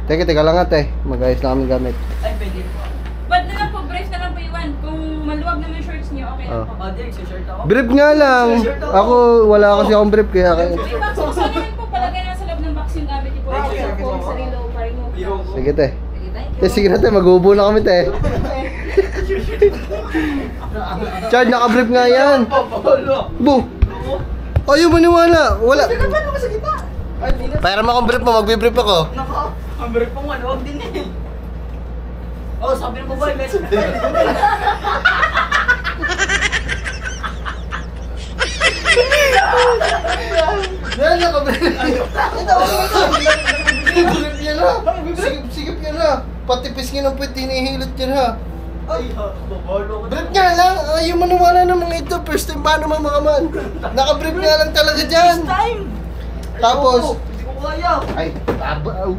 Teka lang ate. Mag-ayos na kami gamit. Ay, pwede po. Ba't na lang po, brief na lang po iwan. Kung maluwag naman yung shorts niyo, okay lang po. Oh, Dirk, shirt ako. Brief nga lang. Ako, wala kasi akong brief kaya... May box po sa unahan po. Palagay na sa loob ng box yung gamit niyo po. Kung sa relo, pa-remove. Sige te. Sige na te, mag-ubo na kami te. Chard, naka-brief nga yan. Bu! Ayaw maniwala. Wala. Para makong-brief mo, magbe-brief ako. Nako, ang break pong maluwag din eh. Oh, sabi mo ba, guys? Yan, naka-brief. Sigip niya na. Sigip niya na. Patipis niya ng puwet, hinihilot niya na. Ay, babalo ko. Brief nga lang. Ayaw maniwala ng mga ito. First time pa naman mga man. Naka-brief nga lang talaga dyan. Time! Tapos, Hindi ko kaya. ay, tabaw.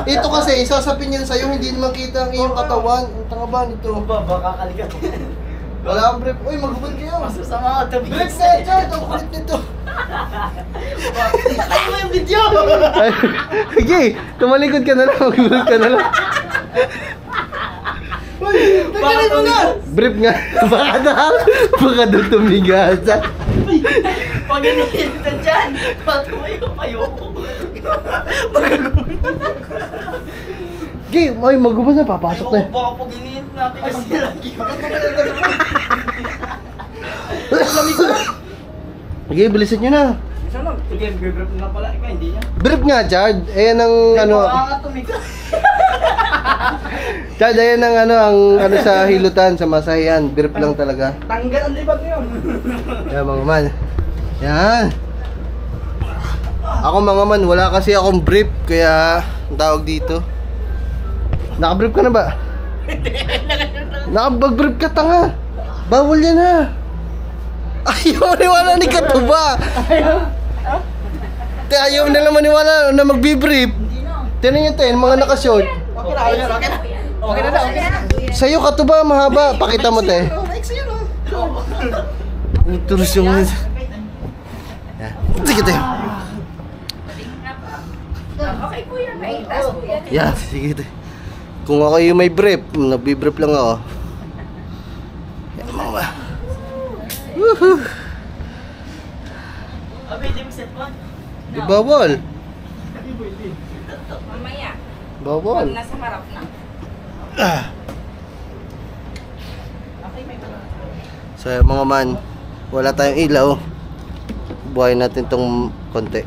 Ito kasi, isasapin yan sa'yo, hindi naman kita ang iyong katawan. Ang tanga ba nito? Baka kalikat. Wala kang brief. Uy, magbubad kayo. Masusama ka tabi. Brief na dyan. Ang kulit nito. Tayo mo yung video! Ay, sige, tumalikod ka na lang. Magbubad ka na lang. Uy, tanggalin mo na. Brief nga. Baka doon tumigasa. Pag ganyan ka dyan, patumayo kayo. Gay, ay magubos na, papasok na. Baka pag iniint natin kasi lagi. Gay, bilisan nyo na. Isa lang. Sige, brief na pala. Ikaw, hindi niya. Brief nga, Chad. Ayan ang ano. Chad, ayan ang ano sa hilutan, sa masahihan. Brief lang talaga. Tanggal ang libat yun. Yan mga man. Yan. Ako mga man, wala kasi akong brief, kaya ang tawag dito. Naka-brief ka na ba? Nakapag-brief ka, tanga. Bawal yan ha. Ayaw maniwala ni Katuba. Ayaw nila maniwala na magbi-brief. Tinan nyo tayo, mga nakashort. Okay na, okay na. Okay na, okay na. Sa'yo Katuba, mahaba. Pakita mo tayo. Turus yung... Yan. Sige tayo. Okay kuya, may itas kuya. Yan, sige tayo. Kung ako yung may brief, nagbi-brief lang ako. Yan, mama. Woohoo! Abi, di mo set one. Di bawal. Mamaya, Bawal. nasa harap na. So mga man, wala tayong ilaw. Buhayin natin tong konti.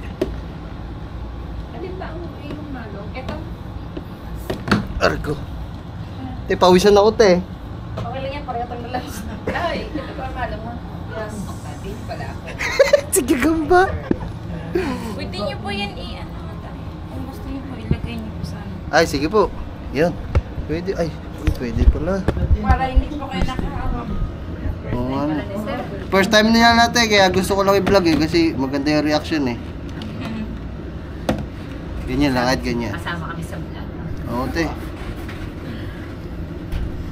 Alin ba ang iyong malo? Ito, Argo. Te, pawisan ako te. okay lang yan, pareho tang lalas. Ay, ito ba ang malo mo? Yes. Hindi pala ako. Sige gamba. Pwede niyo po yan i-ano. Kung gusto niyo po, ilagay niyo po sa ano. Ay, sige po. Yan. Pwede. Ay, pwede pala. Para hindi po kayo nakahawak. Oo nga. First time na yan natin, kaya gusto ko lang i-vlog eh, kasi maganda yung reaction eh. Ganyan lang, kahit ganyan. Kasama kami sa vlog. Oo te.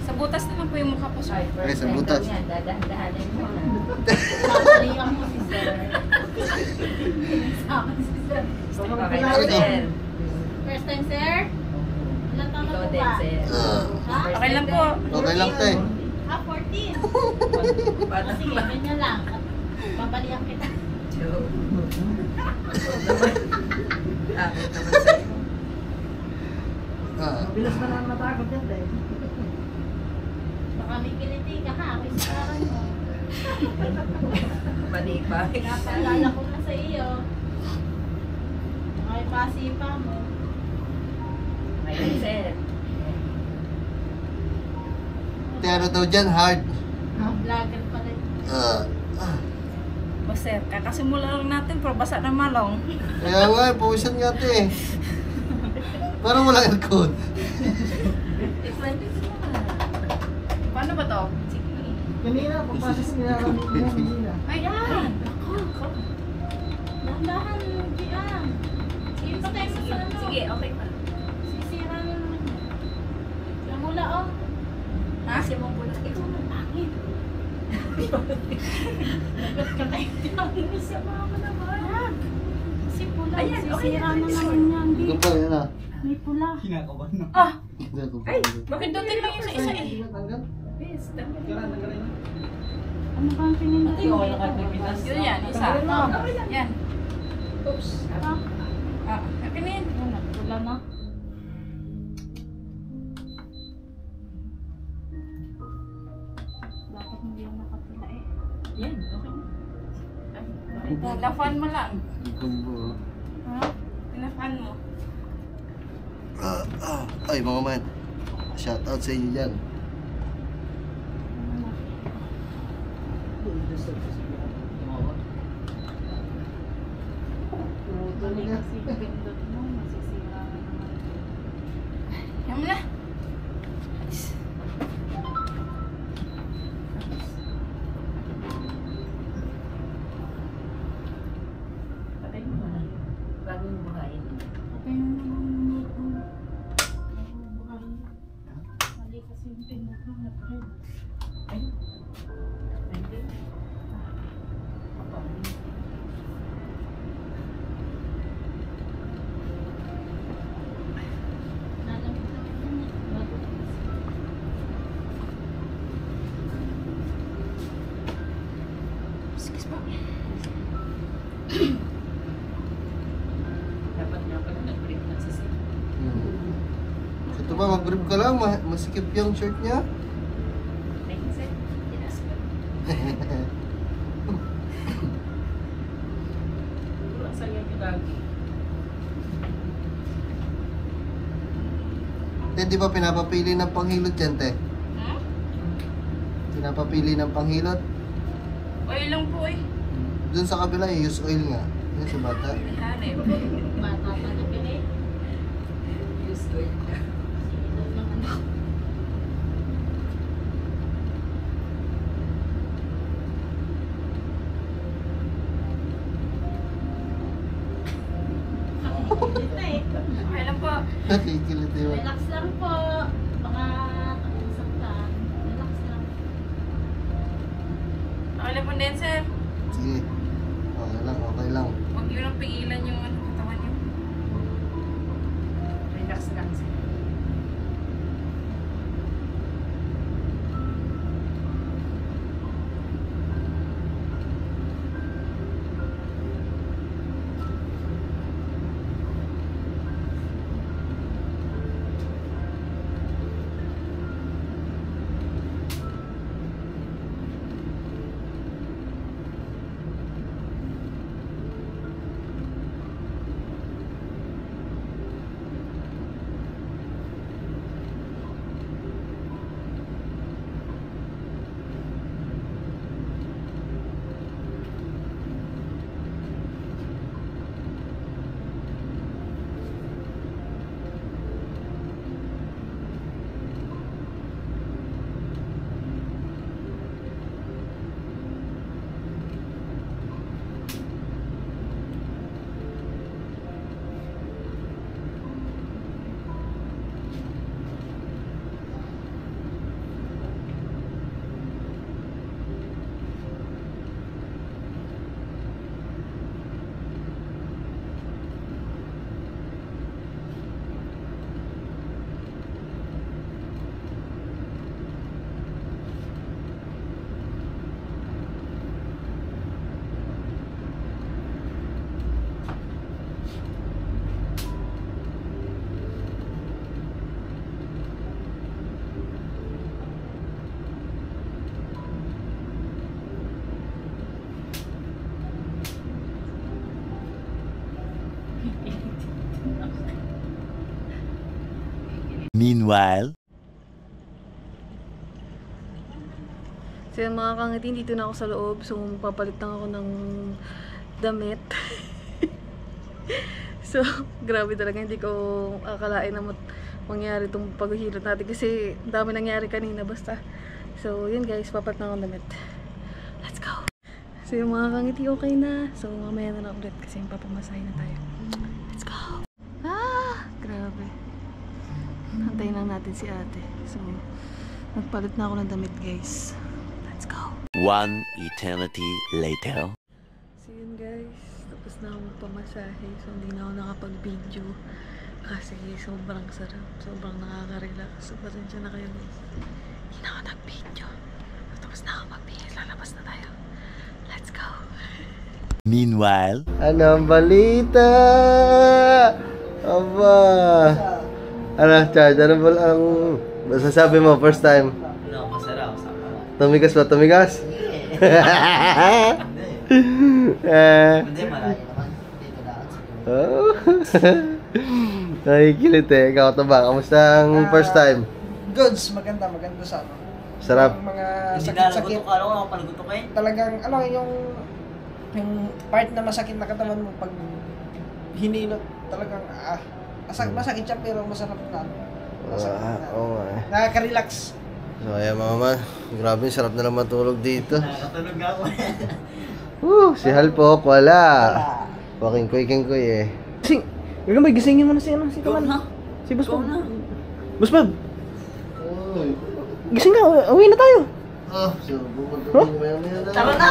Sa butas naman po yung mukha po, sir. Ay, sa butas. Dadahan-dahanin mo na. Nakalihan mo si sir. Sa akin si sir. Okay Ano to? First time, sir? Ilan taon na po din, ba? sir. Ha? Okay lang po. Okay lang te. 14. Sige, ganyan lang. Babalihan kita. Bilas na lang natakot yan, eh. Baka may kiliti ka ha. May sararan mo. Mali pa. Napaalala ko na sa iyo. Ay, pasipa mo. Ayun, sir. Te, ano daw dyan? Hard. Vlogger pala. O, sir, kakasimula lang natin pero basa na malong. Kaya nga, puwisan nga te. Parang walang aircon. Paano ba to? Kanina, pagpasok niya kami kanina. Ayan! Ako. Dahan-dahan, diyan. Sige, patay mo sa ano. Sige, okay pa. Sisira na naman. Namula, oh. Ha? Kasi mong bulat. Ito ang pangit. Nagat ka tayo diyan. Isa mama naman. Kasi pula. Ayan, okay Sisira na. na naman yan. Di. Ito pa, yan ah. May pula. Kinakabahan na. Ah! Hindi ako pa. Ay! Bakit dutin lang yung sa isa eh? Tanggal? Yes, tama. Tanggalin na. Ano ba ang tingin mo? Okay lang kahit may pitas. Yun yan, isa. Oh. Yan. Oops. Ah, Ah, akin na yan. yan, nagpula na. Bakit hindi yung nakapula eh? Yan, okay na. Tinafan mo lang. Ha? Tinafan mo. Ay mga man, shout out sa inyo dyan. Mali kasi pindot mo, masisira na naman. Yan mo na. Patay mo na. Bago yung buhayin. Okay na naman yung buhay. Mali kasi yung pindot mo, nag-red. Ay. Hindi. Nalamit na ito niya. Bago kasi. Excuse po. Dapat nga Grab ka lang, masikip yung shirt niya. Thanks, eh. Tinas ko. Wala sa iyo yung lagi. Te, di ba pinapapili ng panghilot yan, te? Hmm? Pinapapili ng panghilot. Oil lang po eh. Doon sa kabila, use oil nga. Yan sa bata. Hanip. Bata pa na pili. Use oil ka. Sinilot ng anak. Okay lang po. Nakikilit yun. Relax lang po. Baka saktan. Relax lang. Okay lang po din, sir. Sige. Okay lang, okay lang. Huwag yun ang pigilan yung katawan niyo. Relax lang, sir. Meanwhile, So yung mga kangiti, dito na ako sa loob. So papalit lang ako ng damit. So grabe talaga, hindi ko akalain na mangyari itong paghihilot natin kasi dami nangyari kanina basta. So yun guys, papalit na ako ng damit. Let's go! So yung mga kangiti okay na. So mamaya na lang ulit kasi yung papamasahe na tayo. Let's go! Ah! Grabe. Antayin lang natin si ate. So nagpalit na ako ng damit guys. Let's go! one eternity later. So yun guys, tapos na ako pamasahe. So hindi na ako nakapag-video kasi sobrang sarap, sobrang nakaka-relax. So pasensya na kayo guys, hindi na ako nag-video. Tapos na ako mag-video, lalabas na tayo. Let's go! Meanwhile, Anong balita? Aba. Ano, Chad? Ano ba ang masasabi mo first time? No, masarap. Tumigas ba? Tumigas? Hindi, malayo naman. Dito na. Oh. Nakikilit eh. Ikaw ito ba? Kamusta ang first time? Goods, maganda sa ano. Sarap. Yung mga Hindi sakit-sakit. nalagutok. Alam ko ako palagutokin. Talagang, ano, yung part na masakit na katawan mo pag hinilot, talagang, masakit siya pero masarap na. Masarap na. Oo nga eh. Nakaka-relax. So ayan mama, grabe sarap na lang matulog dito. Nakatulog nga ako. Si Halpok, wala. Waking koy eh. Gising! Gagambay, gisingin mo na si Kaman. Si Boss Bob. Boss Bob, Uy. gising ka, uwi na tayo. So pupunta ko maya-maya na. Tama na!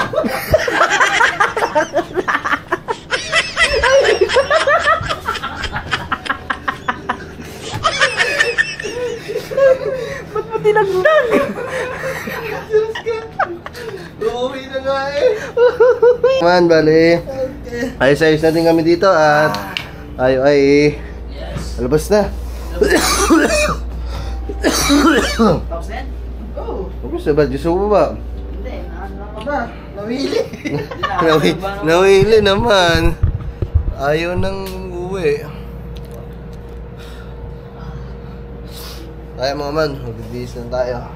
Ba't mo tinagdag? Uuwi na nga eh. Man, bali. Ayos-ayos na din kami dito at ay, alabas na. Tapos na yan? Oo. Gusto ba? Gusto mo ba? Hindi, ano Aba, nawili. Nawili naman. Ayaw nang uwi. Kaya mga man, magbibihis na tayo.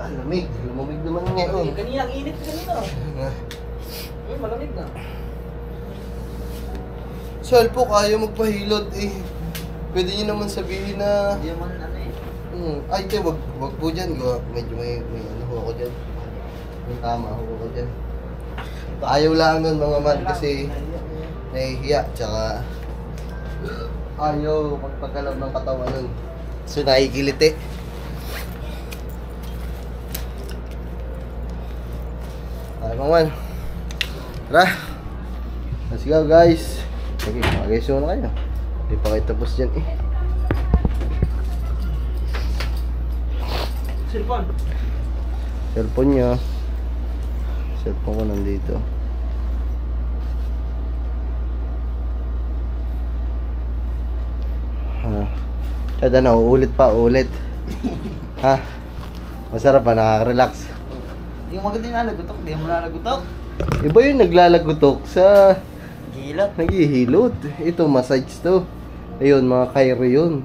Ah, lamig. Lumamig naman ngayon. Kanina ang init kanina. Malamig na. Sal po, kaya magpahilot eh. Pwede nyo naman sabihin na... Hindi naman ano eh. Ay, te, wag po dyan. Medyo may ano ho ako dyan. May tama ho ako dyan. Ayaw lang nun mga man kasi nahihiya. Tsaka ayaw magpagalaw ng katawan nun. So nakikiliti. Ay mga man. Tara. Let's go guys. Sige, mag-guys na kayo. Hindi pa kayo tapos dyan eh. Cellphone. Cellphone niya. Cellphone ko nandito. Kada na, ulit pa, ulit. Ha? Masarap pa, nakaka-relax. Yung maganda yung nalagutok, hindi mo nalagutok. Iba yung naglalagutok sa Gilot. naghihilot. Ito, massage to. Ayun, mga kairo yun.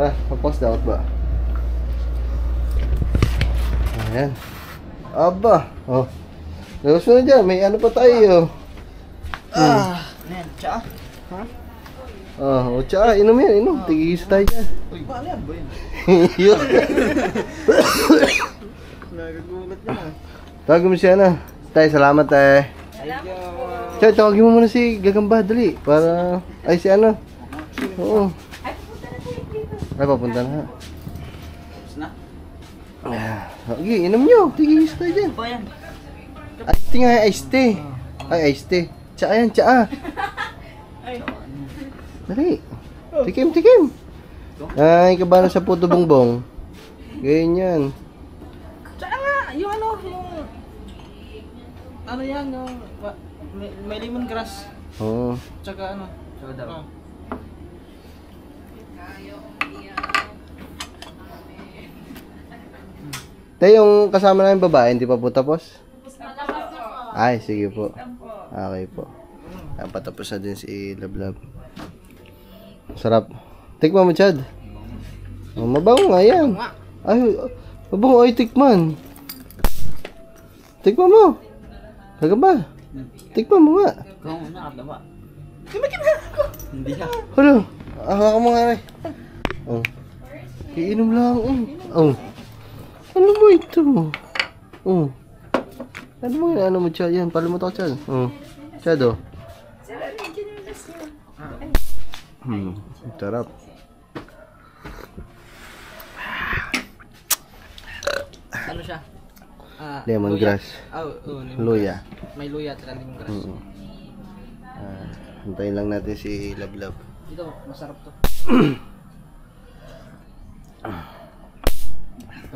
Ha? Papos dapat ba? Ayan. Aba. Oh. Tapos na dyan, may ano pa tayo. Ano yan? Tsa? O tsaka, inom yan, inom. Tigigis tayo dyan. Uy, paano yan ba yun? Yun. Nagagulat niya na. Tawagin mo siya na. Tay, salamat eh. Chay, tawagin mo muna si Gagamba, dali. Para, ay si ano. Oo. Ay, papunta na. Tapos na? Sige, inom nyo. Tigigis tayo dyan. Ano ba yan? Iced tea nga, iced tea. Ay, iced tea. Tsaa yan, tsaa. Dali. Tikim, tikim. Ay, kabana sa puto bongbong. Ganyan. Tsaka nga, yung ano, yung... Ano yan, yung... May lemongrass. Oo. Tsaka ano. Tsaka daw. Ah. Tayo yung kasama namin babae, hindi pa po tapos? Ay, sige po. Okay po. Ayan, patapos na din si Lablab. Sarap. Tikman mo, Chad. Oh, mabango nga yan. Ay, mabango. Ay, tikman. Tikman mo. Kagaba. Tikman mo nga. Ikaw muna, kadama. Hindi ka. Hala. Hawakan mo nga rin. Oh. Iinom lang. Oh. Ano ba ito? Oh. Ano mo yan? Ano mo, Chad? Yan, palimutan ko, Chad. Oh. Chad, oh. Sarap. Ano siya? Lemongrass. Luya. May luya at lemongrass. Antayin lang natin si Lablab. Ito, masarap to.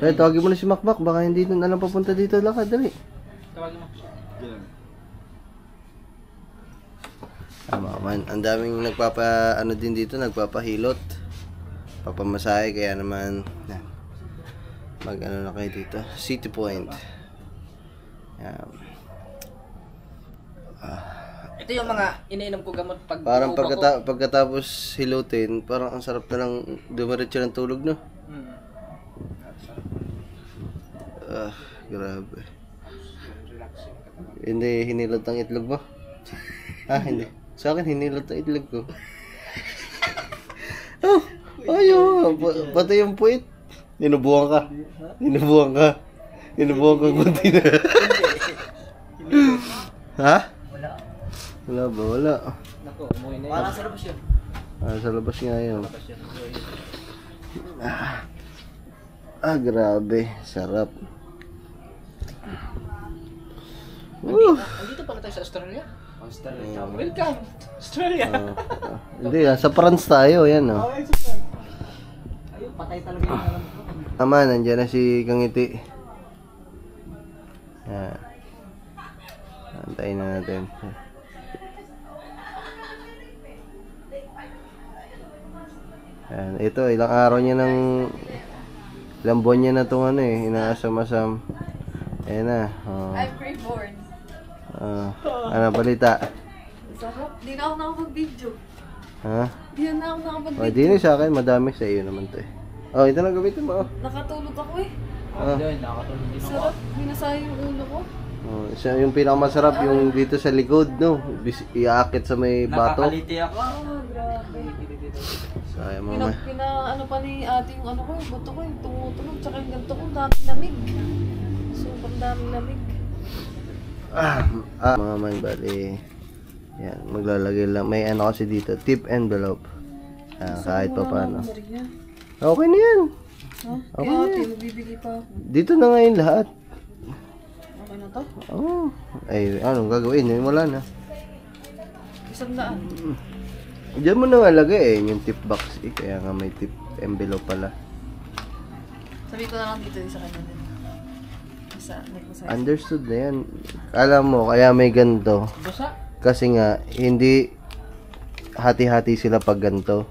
Kaya tawagin mo na si Makmak. Baka hindi na alam papunta dito. Lakad, dali. Tawagin mo. Tama man. Ang daming ano din dito, nagpapahilot. Papamasahe, kaya naman mag-ano na kayo dito. City Point. Yan. Ito yung mga iniinom ko gamot pag Parang upo ko. pagkatapos hilutin, parang ang sarap na lang dumiretso ng tulog, no? Grabe. Hindi hinilot ang itlog mo? Hindi. Sa akin, hinilot ang itlog ko. Ayaw. Pati yung puwit. Ninubuhan ka. Ninubuhan ka. Ninubuhan ka kunti na. Ha? Wala. Wala ba? Wala. Nako, umuwi na yun. Parang sa labas yun. Sa labas nga yun. Grabe. Sarap. Andito pala tayo sa Australia. Welcome, Australia. Hindi, sa France tayo. Yan, oh. Ayun, patay talaga yung alam ko. Tama, nandiyan na si Kangiti. Yan. Antayin na natin. Ayan, ito, ilang araw niya ilang buwan niya na itong ano eh, inaasam-asam. Ayan na. Oh. I'm pre-born. Ano, balita? Sarap. Di na ako nakapag-video. Ha? Di na ako nakapag-video. O, di na sa akin, madami sa iyo naman to eh. Oh, ito na gamitin mo. Nakatulog ako eh. Nakakatulog. Sarap. Binasaya yung ulo ko. Oh, isa yung pinakamasarap yung dito sa likod, no? Iaakit sa may bato. Nakakaliti ako. Grabe. Sayang mama. Ano pa ni ate yung ano ko, yung buto ko, yung tumutunog, tsaka yung ganito ko, daming lamig. Sobrang daming lamig. Mga man, bali. Yan, maglalagay lang. May ano kasi dito, tip envelope. Kahit pa paano. Okay na yan. Ha? Okay Kaya na ate, yan. magbibigay pa ako. Dito na ngayon lahat. Okay na to? Oh. Ay, anong gagawin? Wala na. 100. Diyan mo na nga lagay eh, yung tip box eh. Kaya nga may tip envelope pala. Sabi ko na lang dito sa kanya din. Sa neck Understood na yan. Alam mo, kaya may ganito. Kasi nga, hindi hati-hati sila pag ganito.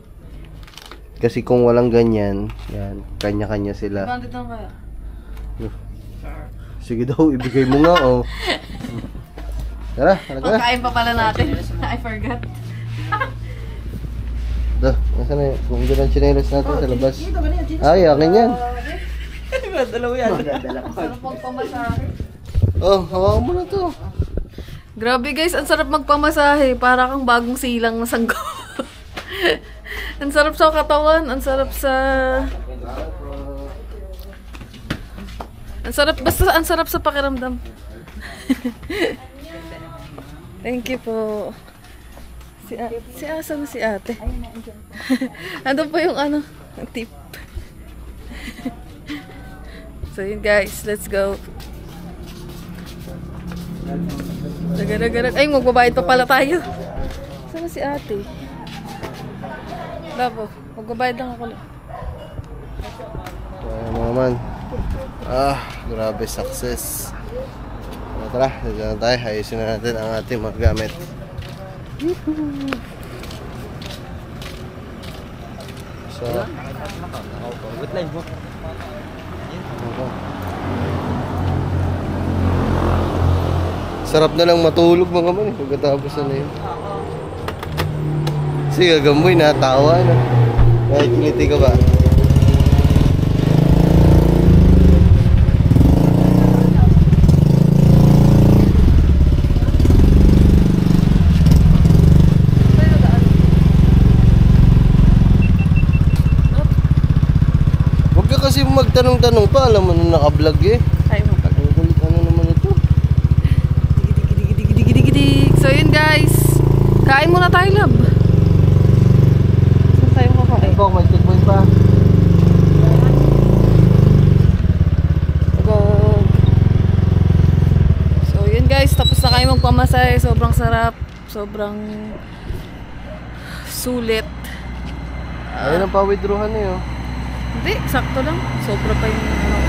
Kasi kung walang ganyan, yan, kanya-kanya sila. Bakit lang kaya? Sige daw, ibigay mo nga, oh. Tara, halika na. Pagkain pa pala natin. I forgot. Nasaan na yun? Kung doon ang chinelas natin sa labas. Ay, akin yan. Dalawa yan. Sarap magpamasahe. Oh, hawakan mo na to. Grabe guys, ang sarap magpamasahe. Para kang bagong silang na sanggo. Ang sarap sa katawan. Ang sarap sa... Ang sarap sa pakiramdam. Thank you po. Si Asa na si ate. Andun po yung ano, ang tip. So yun guys, let's go. Dagarag. Ay, magbabayad pa pala tayo. Saan si ate? Labo, magbabayad lang ako lang. Mga man. Grabe success. Tara, dito na tayo. Ayusin na natin ang ating mga gamit. So, Good mo. sarap na lang matulog mga man eh. Pagkatapos na yun. Sige, gagamboy na. Tawa na. Kahit kiliti ka ba? Huwag ka kasi magtanong-tanong pa. Alam mo na naka-vlog eh. Ay, mo. Ano naman ito? Dig. So yun guys, kain muna tayo lab. Saan tayo kakain? Ito, may checkpoint pa. Go. So yun guys, tapos na kayo magpamasay. Sobrang sarap, sobrang sulit. Ayun ang pa-withdrawhan na yun. Hindi, sakto lang. Sobra pa yung ano.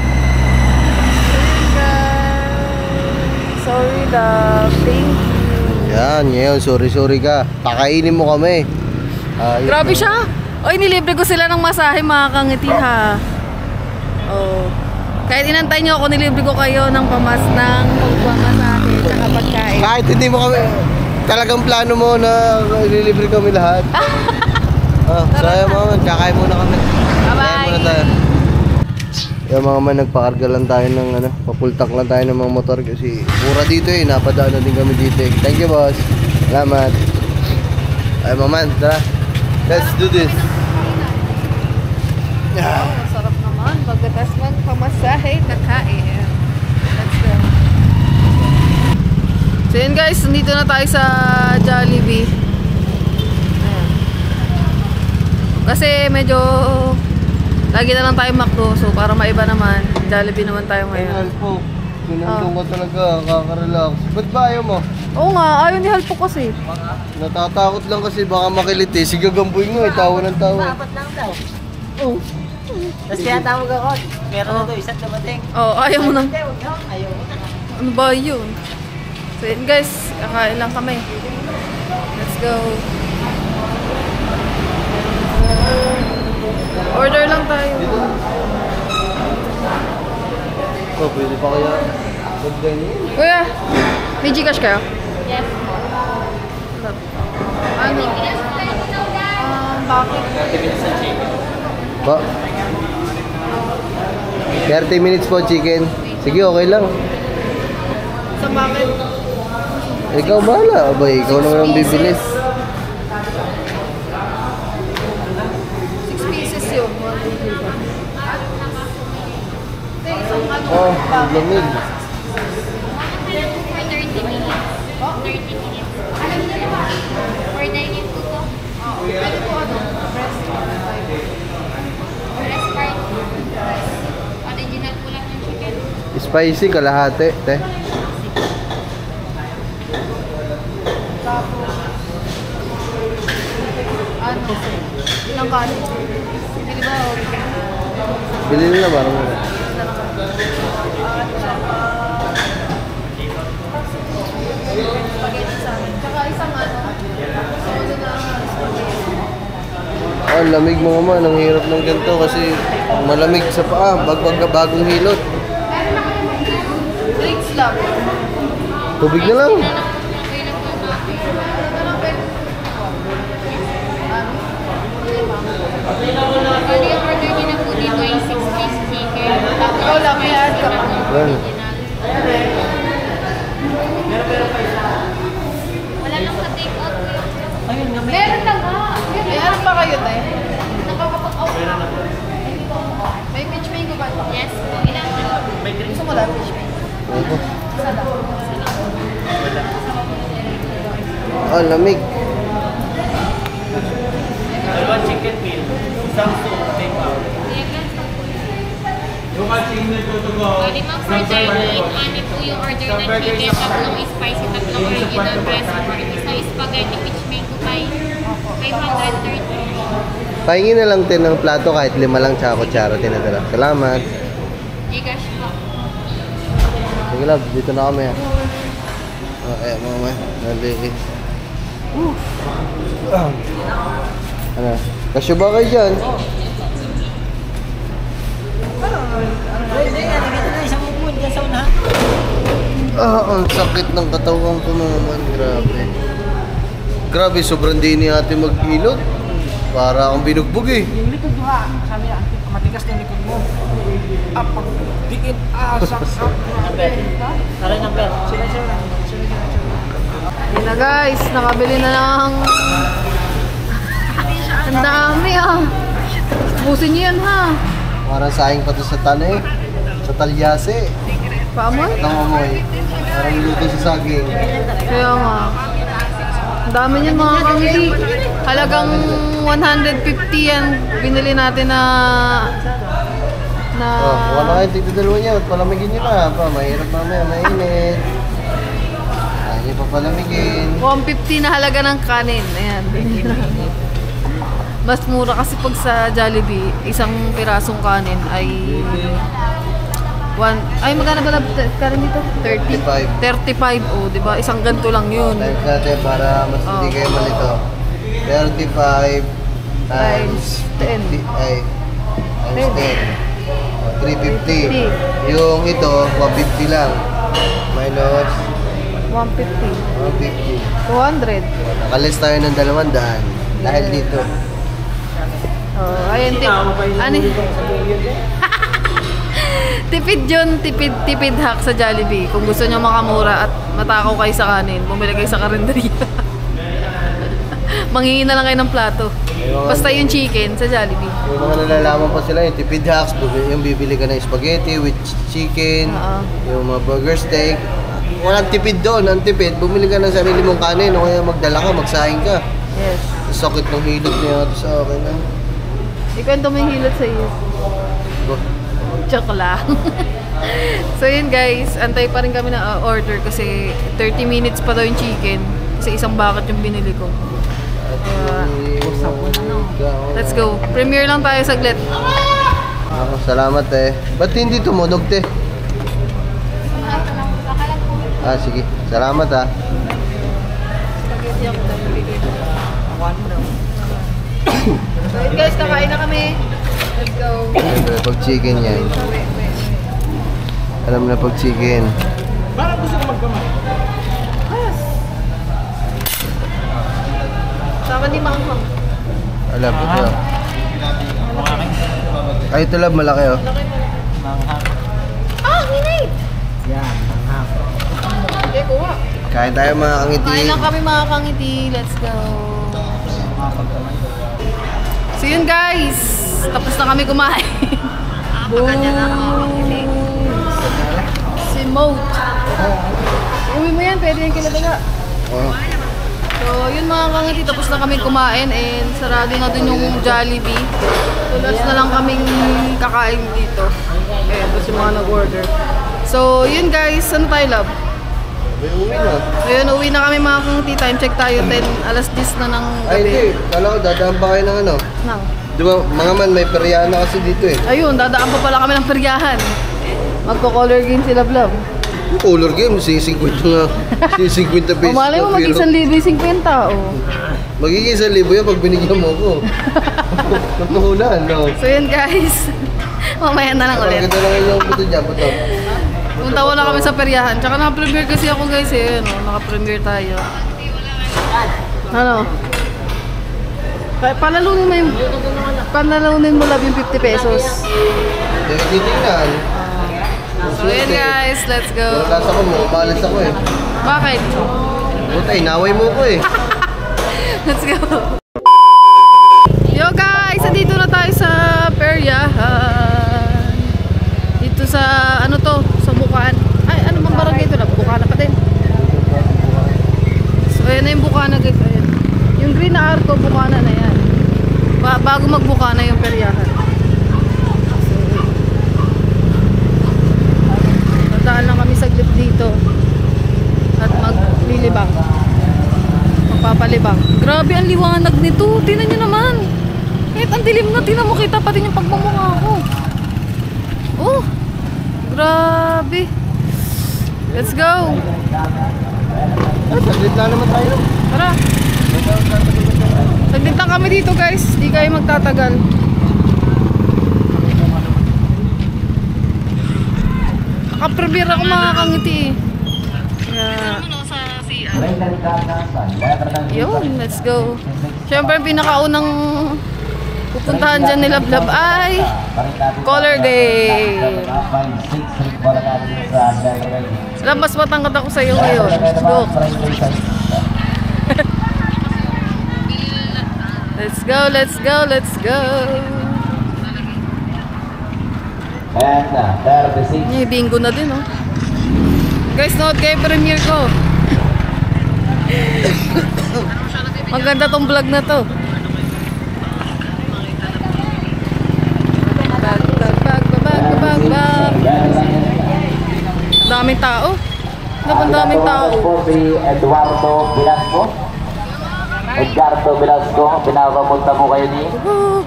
So yun guys, sorry love, thank you. Yan, ngayon, sorry ka. Pakainin mo kami. Grabe siya. Oy, nilibre ko sila ng masahe, mga kangiti ha. Oh. Kahit inantay niyo ako, nilibre ko kayo ng pagpamasahe tsaka pagkain. Kahit hindi mo kami, talagang plano mo na ililibre kami lahat. Sayang mga man, kakain muna kami. Bye-bye. Kakain muna tayo. Yung mga man, nagpakarga lang tayo ng ano, papultak lang tayo ng mga motor kasi mura dito eh, napadaan na din kami dito eh. Thank you boss. Salamat. Ay mga man, tara. Let's do this. Oh, sarap naman. Pagkatas man, pamasahe, kakain. Let's go. So yun guys, nandito na tayo sa Jollibee. Ayan. Kasi medyo lagi na lang tayo McDo, so para maiba naman, Jollibee naman tayo ngayon. Halpo, sinundong ko talaga, kakarelax. Ba't ba ayaw mo? Oo nga, ayaw ni Halpo kasi. Natatakot lang kasi baka makiliti. Sige, gamboy mo, tawa ng tawa. Apat lang daw. Oo. Tapos kaya tawag ako. Meron na to, isa't dumating. Oo, ayaw mo nang. Ayaw mo na. Ano ba yun? So yun guys, kakain lang kami. Let's go. Order lang tayo. Oh, pwede pa kaya mag-ganyan? Kuya, may Gcash kayo? Yes. Ano? Bakit? 30 minutes na chicken. Ba? 30 minutes po, chicken. Sige, okay lang. Sa bakit? Ikaw bahala. Abay, ikaw naman ang bibili. 6 pieces yun. Oh, ang lamig. For 30 minutes. 30 minutes. For dining po to. Pwede po ano? Breast part. Original po lang yung chicken. Spicy, kalahati, te. Ano? Ilang kanin? Bili ba? Bili nila parang. Spaghetti sa amin. Tsaka isang ano? Solo na spaghetti. Oh, ang lamig mo naman. Ang hirap ng ganito kasi malamig sa paa. Bagong hilot. Drinks lang. Tubig na lang. Bali, yung order niyo na po dito ay 6-piece chicken. Tapos, Ikaw lang, may add ka pa. Yan. wala lang sa take-out. Meron lang nga. May ano pa kayo, te? Nakakapag-out na. May peach mango ba ito? Yes po. Ilang Gusto mo lang peach mango? Opo. Isa lang. Ah, lamig. Dalawang chicken meal. Isang soup, take out. Bali, ma'am, for dining, ano po yung order ng chicken, tatlong spicy, tatlong original breast pork, isang spaghetti peach mango pie, 530. Pahingi na lang din ng plato kahit 5 lang tsaka kutsara tinadala. Salamat. Gcash po. Sige love, dito na kami ha. Okay, mama. Nali. Ano? Kasyo ba kayo dyan? Ang sakit ng katawan ko naman. Grabe. Grabe, sobrang di ni ate maghilot. Para akong binugbog eh. Yung likod mo ha, sabi na, matigas na yung likod mo. Pag diin, saksak. Tara ng bell. Sila. Yun na guys, nakabili na lang. Ang dami ah. Busin niyo yan ha. Parang sayang pa to sa tanay. Sa talyase. Paamoy? Nangamoy. Parang luto sa saging. Kaya nga. Ang dami niyan mga kamili. Halagang 150 yan. Binili natin na Oh, wala kayo tigda dalawa niya. At palamigin niyo na. Mahirap mamaya, mainit. Ayaw niyo pa palamigin. 150 na halaga ng kanin. Ayan. Mas mura kasi pag sa Jollibee, isang pirasong kanin ay magkano ba kanin dito? 30? 35. Oh, di ba? Isang ganto lang yun. Times natin para mas hindi kayo malito. 35 times 10. 50 ay times 10. 350. 350. Yung ito, 150 lang. Minus 150. 150. 200. Nakalis tayo ng 200 dahil dito. Oh, ayun ano? Tipid yun, tipid hack sa Jollibee. Kung gusto nyo makamura at matakaw kayo sa kanin, bumili kayo sa karinderya. Manghingi na lang kayo ng plato. Basta yung chicken sa Jollibee. Yung mga nalalaman pa sila, yung tipid hacks, yung bibili ka ng spaghetti with chicken, yung mga burger steak. Walang tipid doon, ang tipid, bumili ka ng sarili mong kanin o kaya magdala ka, magsaing ka. Yes. Sakit ng hilot niya ito sa akin. Ikwento mo yung hilot sa iyo. Joke lang. So yun guys, antay pa rin kami na order kasi 30 minutes pa daw yung chicken. Kasi isang bucket yung binili ko. Let's go. Premiere lang tayo saglit. Salamat eh. Ba't hindi tumunog te? Sige. Salamat Spaghetti ako dahil bigay. So guys, kakain na kami. Let's go. Pag chicken yan. Alam na pag chicken. Parang gusto ko magkamay. Saka di maanghang. Alam, ito. Ay, ito lang, malaki oh. Ah, minate! Yan, manghang. Hindi, kuha. Kain tayo mga kangiti. Kain lang kami mga kangiti. Let's go. So yun guys. Tapos na kami kumain. Boom. Si Moat. Uwi mo yan, pwede yung kinadaga. Oh. So yun mga kangiti, tapos na kami kumain and sarado na dun yung Jollibee. So last na lang kaming kakain dito. Ayan, tapos yung mga nag-order. So yun guys, ano tayo love? Uwi na. Ayun, uwi na kami mga kangiti. Time check tayo, 10, alas 10 na ng Ay, gabi. hindi. Kala ko, dadaan pa kayo ng ano. Nang. Di ba, mga man, may peryana kasi dito eh. Ayun, dadaan pa pala kami ng peryahan. Magko-color game si Love Love. Yung color game, si 50 nga. Si 50 pesos. O malay mo, mag-1,050, oh. Magiging 1,000 yan pag binigyan mo ko. Napuhunan, no? So yun guys, mamaya na lang ulit. Maganda lang yung buto dyan, buto. Punta ko na kami sa peryahan. Tsaka naka-premiere kasi ako guys eh. Ano, naka-premiere tayo. Ano? Panalunin mo lang yung 50 pesos. Hindi ka titignan. So yun guys, let's go. Wala ako mo, umalis ako eh. Bakit? Buta, inaway mo ko eh. Let's go. Yo guys, dito na tayo sa peryahan. Dito sa, ano to, sa Bukana. Ay, ano bang barangay ito na? Bukana pa din. So ayan na yung Bukana guys. Ayan. Yung green na arco, Bukana na yan. Bago mag-Bukana yung peryahan. So, dadaan lang kami saglit dito. At maglilibang. Magpapalibang. Grabe ang liwanag nito. Tingnan nyo naman. Kahit ang dilim na, tingnan mo, kita pa din yung pagmamukha ko. Oh, grabe. Let's go. Saglit na naman tayo. Tara. Saglit lang kami dito guys. Di kayo magtatagal. Nakaprepare ako mga kangiti. Yeah. Yun, let's go. Siyempre, pinakaunang pupuntahan dyan ni Love Love ay color game. Alam, mas matangkad ako sa'yo ngayon. Look. Let's go, let's go, let's go. May bingo na din, oh. Guys, nood kayo premiere ko. Maganda tong vlog na to. Bag. Daming tao. Daming tao. Edgardo Velasco, pinapapunta mo kayo ni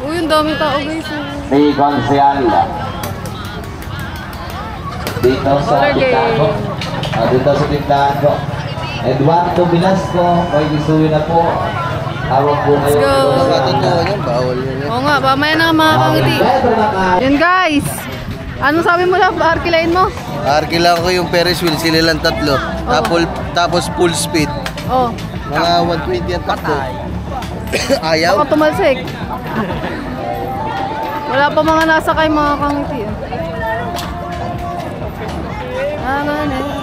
Uy, ang daming tao guys. ni Gonzal. Dito sa tindahan. Dito sa tindahan ko. Eduardo Velasco, may gisuwi na po. Hawak po kayo. Let's go. Sa totoo yan, bawal yun eh. Oo nga, mamaya na mga kangiti. Yun guys. Ano sabi mo lang, arkilain mo? Arkilan ko yung Ferris wheel, sila lang tatlo. Tapos full speed. Oh, Mga 120 ang takbo. Ayaw. baka tumalsik. Wala pa mga nasakay mga kangiti.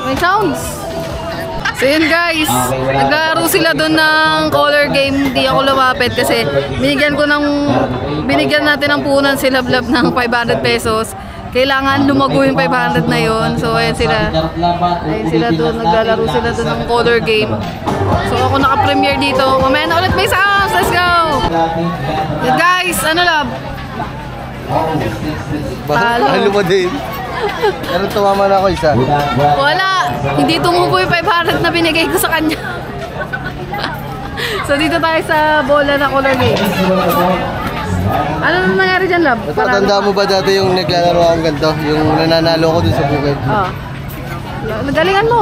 May sounds. So yun guys, naglaro sila doon ng color game. Hindi ako lumapit kasi binigyan natin ng puhunan si Love Love ng 500 pesos. Kailangan lumago yung 500 na yun. So ayan sila. Ayan sila doon, naglalaro sila doon ng color game. So ako naka-premiere dito. Mamaya na ulit may sounds. Let's go! Yun guys, ano Love? Talo. Halo mo din. Pero tumama na ako isa. Wala! Hindi tumubo yung 500 na binigay ko sa kanya. So dito tayo sa bola na color game. Ano na nangyari dyan, Love? Tanda mo ba dati yung naglalaro akong ganito? Yung nananalo ko dun sa bukid? Oh. Nagalingan mo.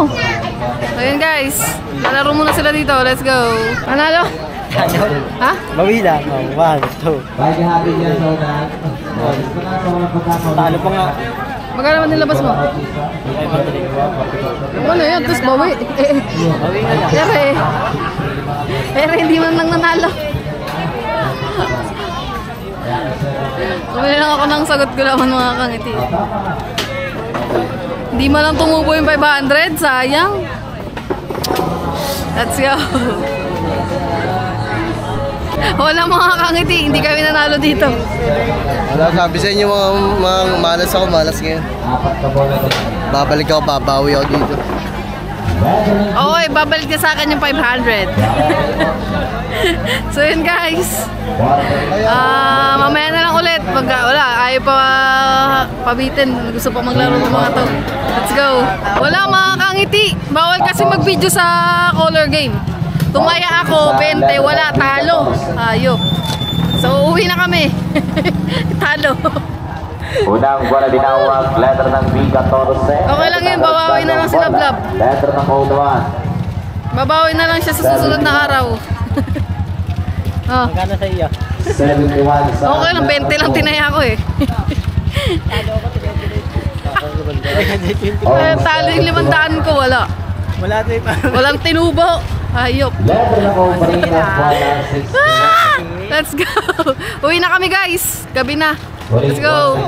So yun guys, lalaro muna sila dito. Let's go. Panalo? Ano? Ha? Bawi lang. 1, 2. Bye happy yan, Ronan. Talo pa nga. Magkano naman nilabas mo? Ano yan? Tapos bawi. Bawi nga lang. Pero hindi man lang nanalo. Kumili lang ako ng sagot ko naman mga kangiti. Hindi man lang tumubo yung 500. Sayang. Let's go. Wala mga kangiti. Hindi kami nanalo dito. Wala, sabi sa inyo mga malas ako, malas ngayon. Babalik ako, babawi ako dito. Okay, babalik niya sa akin yung 500. So yun guys. Mamaya na lang ulit. Pag wala, ayaw pa pabitin. Gusto pa maglaro ng mga to. Let's go. Wala mga kangiti. Bawal kasi mag-video sa color game. Tumaya ako, 20, wala, talo. Ayop. So uwi na kami. Talo. Unang buwan na dinawag, letter ng B14. Okay lang yun, babawi na lang sila Blab. Letter ng O1. Babawi na lang siya sa susunod na araw. Oh. Magkano sa iyo? 71 sa... Okay lang, 20 lang tinaya ko eh. Talo yung 500 ko, wala. Wala tayo pa. Walang tinubo. Ayop. Letter ng O3 ng 160. Let's go. Uwi na kami guys. Gabi na. Let's go.